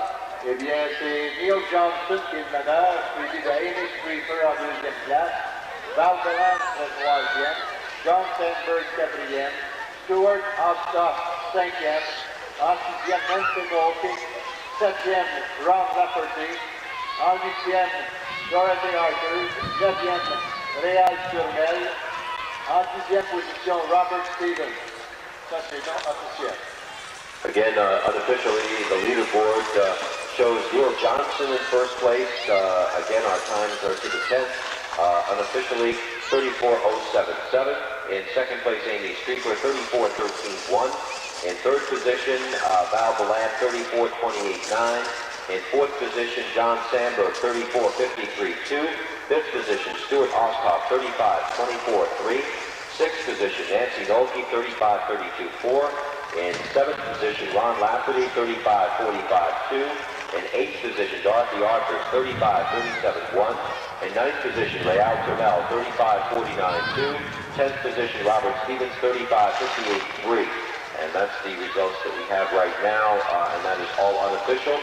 eh bien, c'est Neil Johnson qui est le meneur, suivi de Amy Streeter en deuxième place, Val Delan le troisième, John Sandberg quatrième, Stuart Osthoff cinquième, en sixième Nancy Mulkey, septième Ron Lafferty, en huitième Dorothy Arthur, neuvième Réal Turmel, en dixième position Robert Stevens. Ça, c'est non officiel. Again, unofficially, the leaderboard shows Neil Johnson in first place. Again, our times are to the 10th. Unofficially, 34:077. In second place, Amy Streeter, 34:13.1. In third position, Val Delan, 34:28.9. In fourth position, John Sandberg, 34:53.2. Fifth position, Stuart Osthoff, 35:24.3. Sixth position, Nancy Nolte, 35:32.4. In seventh position, Ron Lafferty, 35:45.2. In eighth position, Dorothy Arthur, 35:37.1. In ninth position, Réal Turmel, 35:49.2. 10th position, Robert Stevens, 35:58.3. And that's the results that we have right now, and that is all unofficial.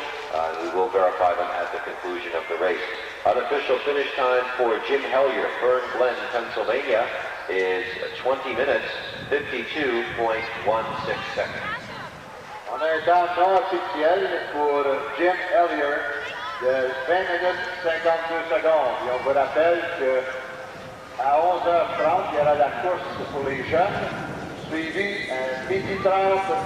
We will verify them at the conclusion of the race. Unofficial finish time for Jim Hellier, Fern Glen, Pennsylvania, is 20 minutes, 52.16 seconds. On a un temps non officiel pour Jim Hellier de 20 minutes 52 secondes. Et on vous rappelle qu'à 11h30, il y aura la course pour les jeunes, suivi à midi 30,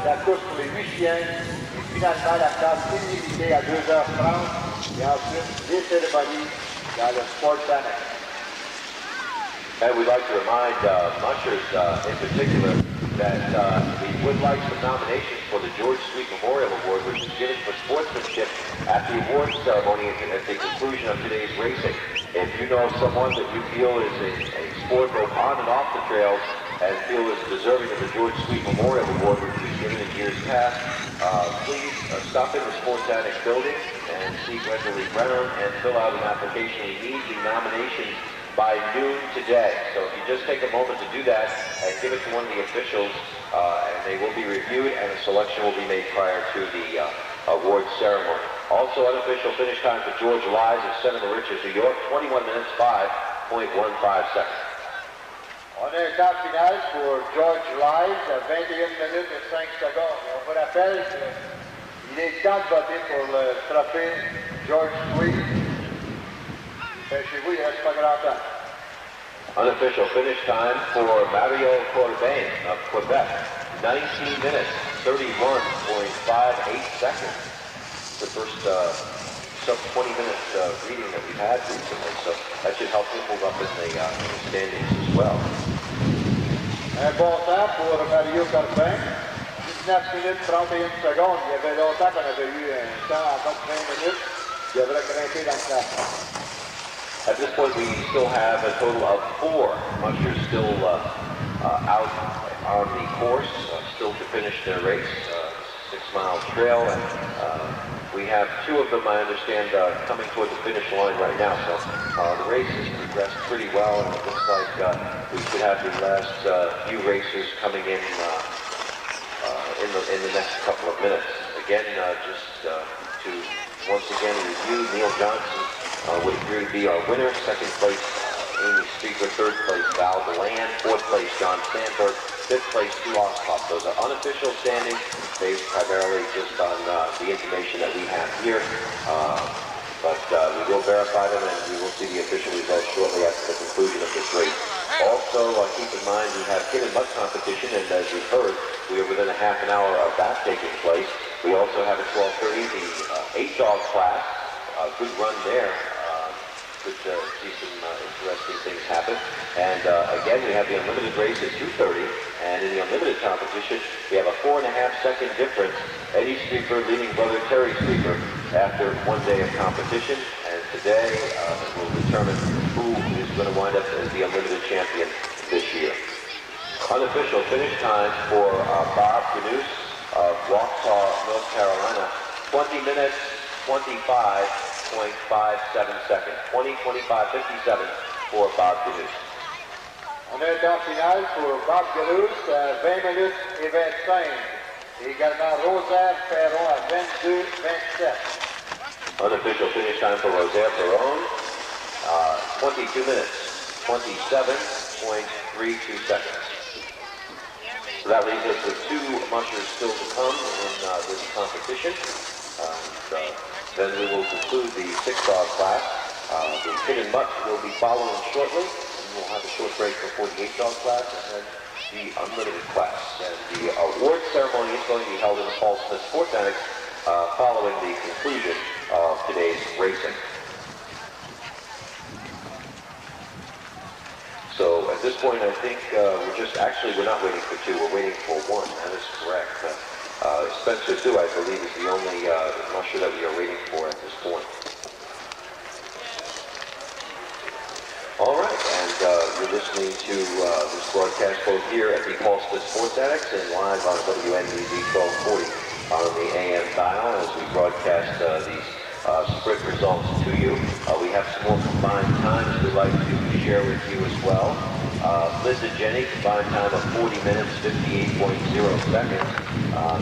la course pour les 8 chiens, et finalement la classe illimitée à 2h30, et ensuite les cérémonies dans le Sport Saranac. And we'd like to remind mushers in particular that we would like some nominations for the George Sweet Memorial Award, which is given for sportsmanship at the awards ceremony at the conclusion of today's racing. If you know someone that you feel is a sport both on and off the trails and feel is deserving of the George Sweet Memorial Award, which was given in years past, please stop in the Sports Attic building and see Wendy Brenner and fill out an application. We need the nominations by noon today. So if you just take a moment to do that and give it to one of the officials, and they will be reviewed and a selection will be made prior to the award ceremony. Also unofficial finish time for George Lies of Senator Richards, New York, 21 minutes 5.15 seconds. On a un temps final pour George Lies à 21 minutes et 5 secondes. Et on vous rappelle qu'il est temps de voter pour le trophée George Sweet. Chez vous, il ne reste pas grand temps. Unofficial finish time for Mario Corbin of Quebec, 19 minutes, 31.58 seconds. The first sub-20-minute reading that we've had recently, so that should help him move up in the standings as well. Un bon temps pour Mario Corbin, 19 minutes 31 secondes. Il y avait longtemps qu'on avait eu un temps en bas de 20 minutes. Il devrait grimper dans le classement. At this point, we still have a total of 4 mushers still out on the course, still to finish their race, 6-mile trail, and we have 2 of them, I understand, coming toward the finish line right now. So the race has progressed pretty well, and it looks like we should have the last few racers coming in the next couple of minutes. Again, just to once again review, Neil Johnson would agree to be our winner. Second place, Amy Streeter. Third place, Val DeLand. Fourth place, John Sandberg. Fifth place, Stu Oscott. Those are unofficial standings based primarily just on the information that we have here. But we will verify them and we will see the official results shortly after the conclusion of this race. Also, keep in mind we have kid and mutt competition, and as you've heard, we are within a half an hour of that taking place. We also have at 12:30 the 8-dog class. Good run there. Could see some interesting things happen. And again, we have the unlimited race at 2:30, and in the unlimited competition, we have a 4.5-second difference. Eddie Streeter leading brother Terry Streeter after 1 day of competition, and today will determine who is going to wind up as the unlimited champion this year. Unofficial finish time for Bob Ganous of Wausau, North Carolina, 20 minutes, 25.57 seconds. 20-25-57 for Bob Ganous. On a un temps final pour Bob Ganous à 20 minutes et 25. Et également Rosaire Perron à 22-27. Unofficial finish time for Rosaire Perron, 22 minutes, 27.32 seconds. So that leaves us with 2 mushers still to come in this competition. Then we will conclude the 6-dog class. The kid and mutt will be following shortly. And we'll have a short break before the 8-dog class and then the unlimited class. And the award ceremony is going to be held in the Paul Smith Sports Annex following the conclusion of today's racing. So at this point, I think we're not waiting for 2, we're waiting for 1. That is correct. Spencer Sue, I believe, is the only musher that we are waiting for at this point. All right, and you're listening to this broadcast both here at the Paul Smith Sports Annex and live on WNBZ 1240 on the AM dial as we broadcast these sprint results to you. We have some more combined times we'd like to share with you as well. Linda Jenny, combined time of 40 minutes, 58.0 seconds.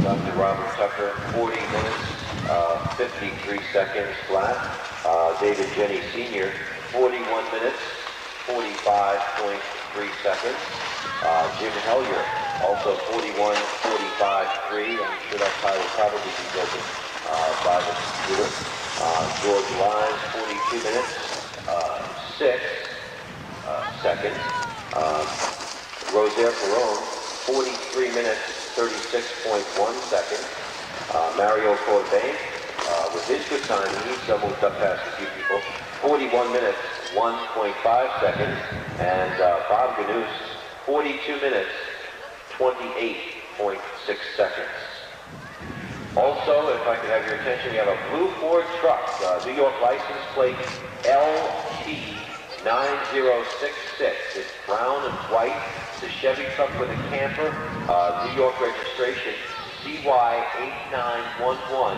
Dr. Robert Tucker, 40 minutes, 53 seconds flat. David Jenny Sr., 41 minutes, 45.3 seconds. Jim Hellier, also 41:45.3. I'm sure that time will probably be broken by the computer. George Lyons, 42 minutes, 6 seconds. Rosaire Perron, 43 minutes, 36.1 seconds. Mario Corbin, with his good time, he's moved up past a few people, 41 minutes, 1.5 seconds. And Bob Ganous, 42 minutes, 28.6 seconds. Also, if I could have your attention, we have a blue Ford truck, New York license plate LT9066. It's brown and white. It's a Chevy truck with a camper, New York registration, CY8911.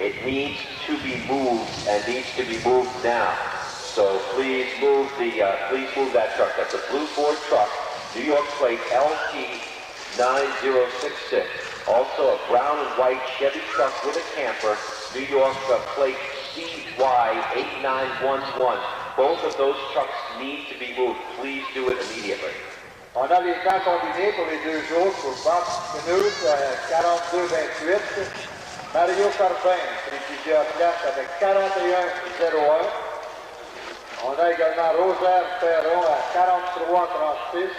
It needs to be moved and needs to be moved now. So please move that truck. That's a blue Ford truck, New York plate LT9066. Also a brown and white Chevy truck with a camper, New York plate CY8911. Both of those trucks need to be moved. Please do it immediately. On a les temps combinés pour les 2 jours pour Bob Ganous, 42-28. Mario Corbin pris plusieurs places avec 41-01. On a également Rosaire Perron à 43-36.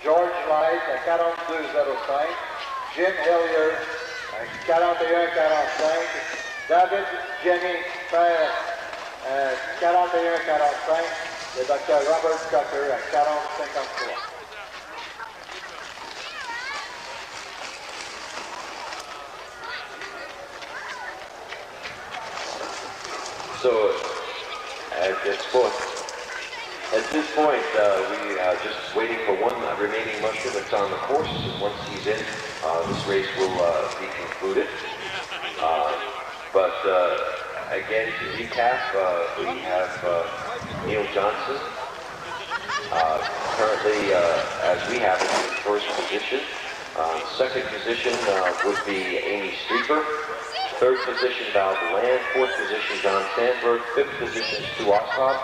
George Light à 42-05. Jim Hellier à 41-45. David Jenny Père à 41-45. Le Dr. Robert Tucker à 40-53. So at this point, we are just waiting for one remaining musher that's on the course. And once he's in, this race will be concluded. But again, to recap, we have Neil Johnson currently, as we have it, in first position. Second position would be Amy Streeper. Third position, Val DeLand. Fourth position, John Sandberg. Fifth position, Stu Ossoff.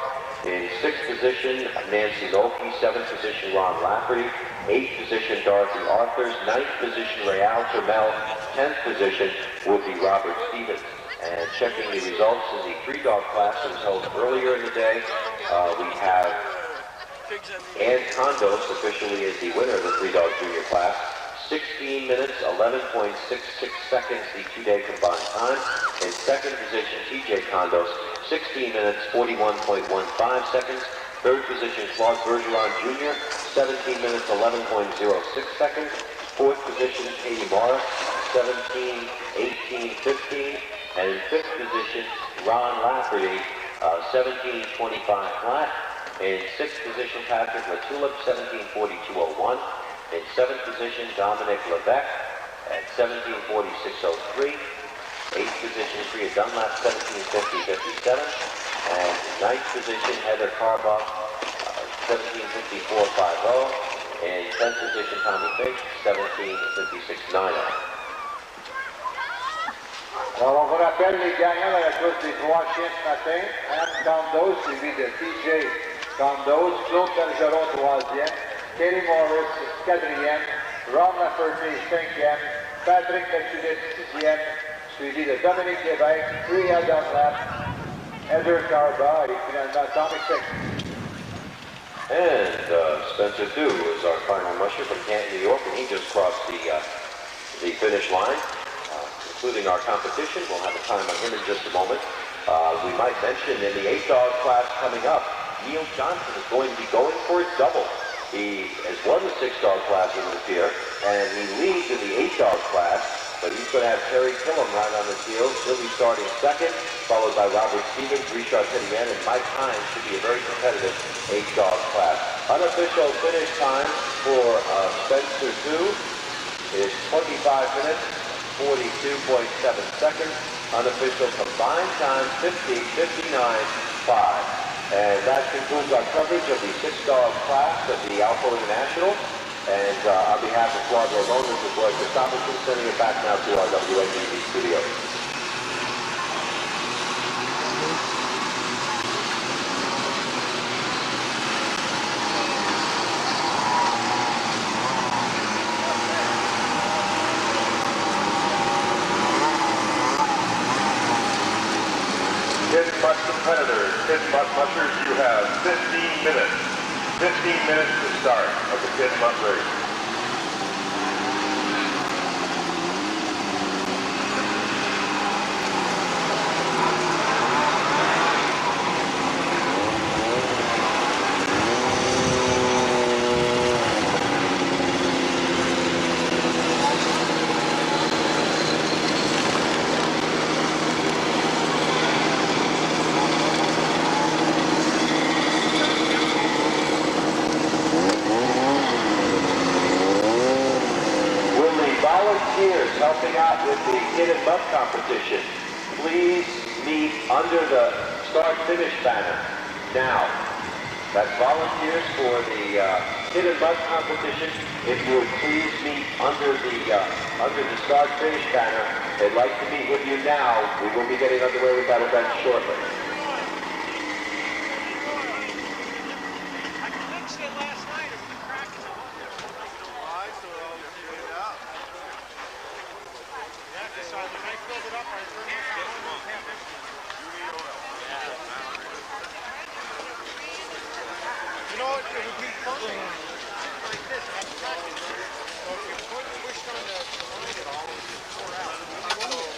In sixth position, Nancy Nolte. Seventh position, Ron Lafferty. Eighth position, Dorothy Arthurs. Ninth position, Rayal Termel. 10th position would be Robert Stevens. And checking the results in the 3-dog class that was held earlier in the day, we have Ann Condos officially as the winner of the 3-dog junior class. 16 minutes, 11.66 seconds, the 2-day combined time. In second position, TJ Condos, 16 minutes, 41.15 seconds. Third position, Claude Bergeron Jr., 17 minutes, 11.06 seconds. Fourth position, Katie Morris, 17, 18, 15. And in fifth position, Ron Lafferty, 17.25 flat. In sixth position, Patrick Latulip, 17.42.01. In seventh position, Dominic Levesque at 17.46.03. Eighth position, Priya Dunlap, 17.50.57. And ninth position, Heather Carbuff, 17.54.50. In 10th position, Tommy Fink, 17.56.90. Alors, on vous rappelle les gagnants de la course des 3 chiens ce matin. Anne Condos, suivi de TJ Condos, Claude Bergeron, 3e. Katie Morris, 4e. Ron Lafferty, 5e. Patrick Latulip, 6e. Suivi de Dominique Lévesque, Priya Dunlap, Heather Carba et finalement Tommy Fink. And Spencer Dew is our final musher from Canton, New York, and he just crossed the finish line. Concluding our competition, we'll have a time on him in just a moment. We might mention in the 8-dog class coming up, Neil Johnson is going to be going for a double. He has won the 6-dog class, it would appear, and he leads in the 8-dog class, but he's going to have Terry Killam right on his heels. He'll be starting second, followed by Robert Stevens, Richard Petitien, and Mike Hines. Should be a very competitive 8-dog class. Unofficial finish time for Spencer Dew is 25 minutes, 42.7 seconds. Unofficial combined time, 50:59.5. And that concludes our coverage of the 6-dog class of the Alpo International. And on behalf of Claude Ramon, this is Roy Christopherson, sending it back now to our WNBC studio. Mutt Mutters, you have 15 minutes. 15 minutes to start of the Kid Mutt race. Volunteers helping out with the Kid and Mutt competition, please meet under the start-finish banner now. That's volunteers for the Kid and Mutt competition. If you would please meet under the start-finish banner, they'd like to meet with you now. We will be getting underway with that event shortly. You know, it would be fun like this, have practice. So if you pushed on the line at all, it would pour out.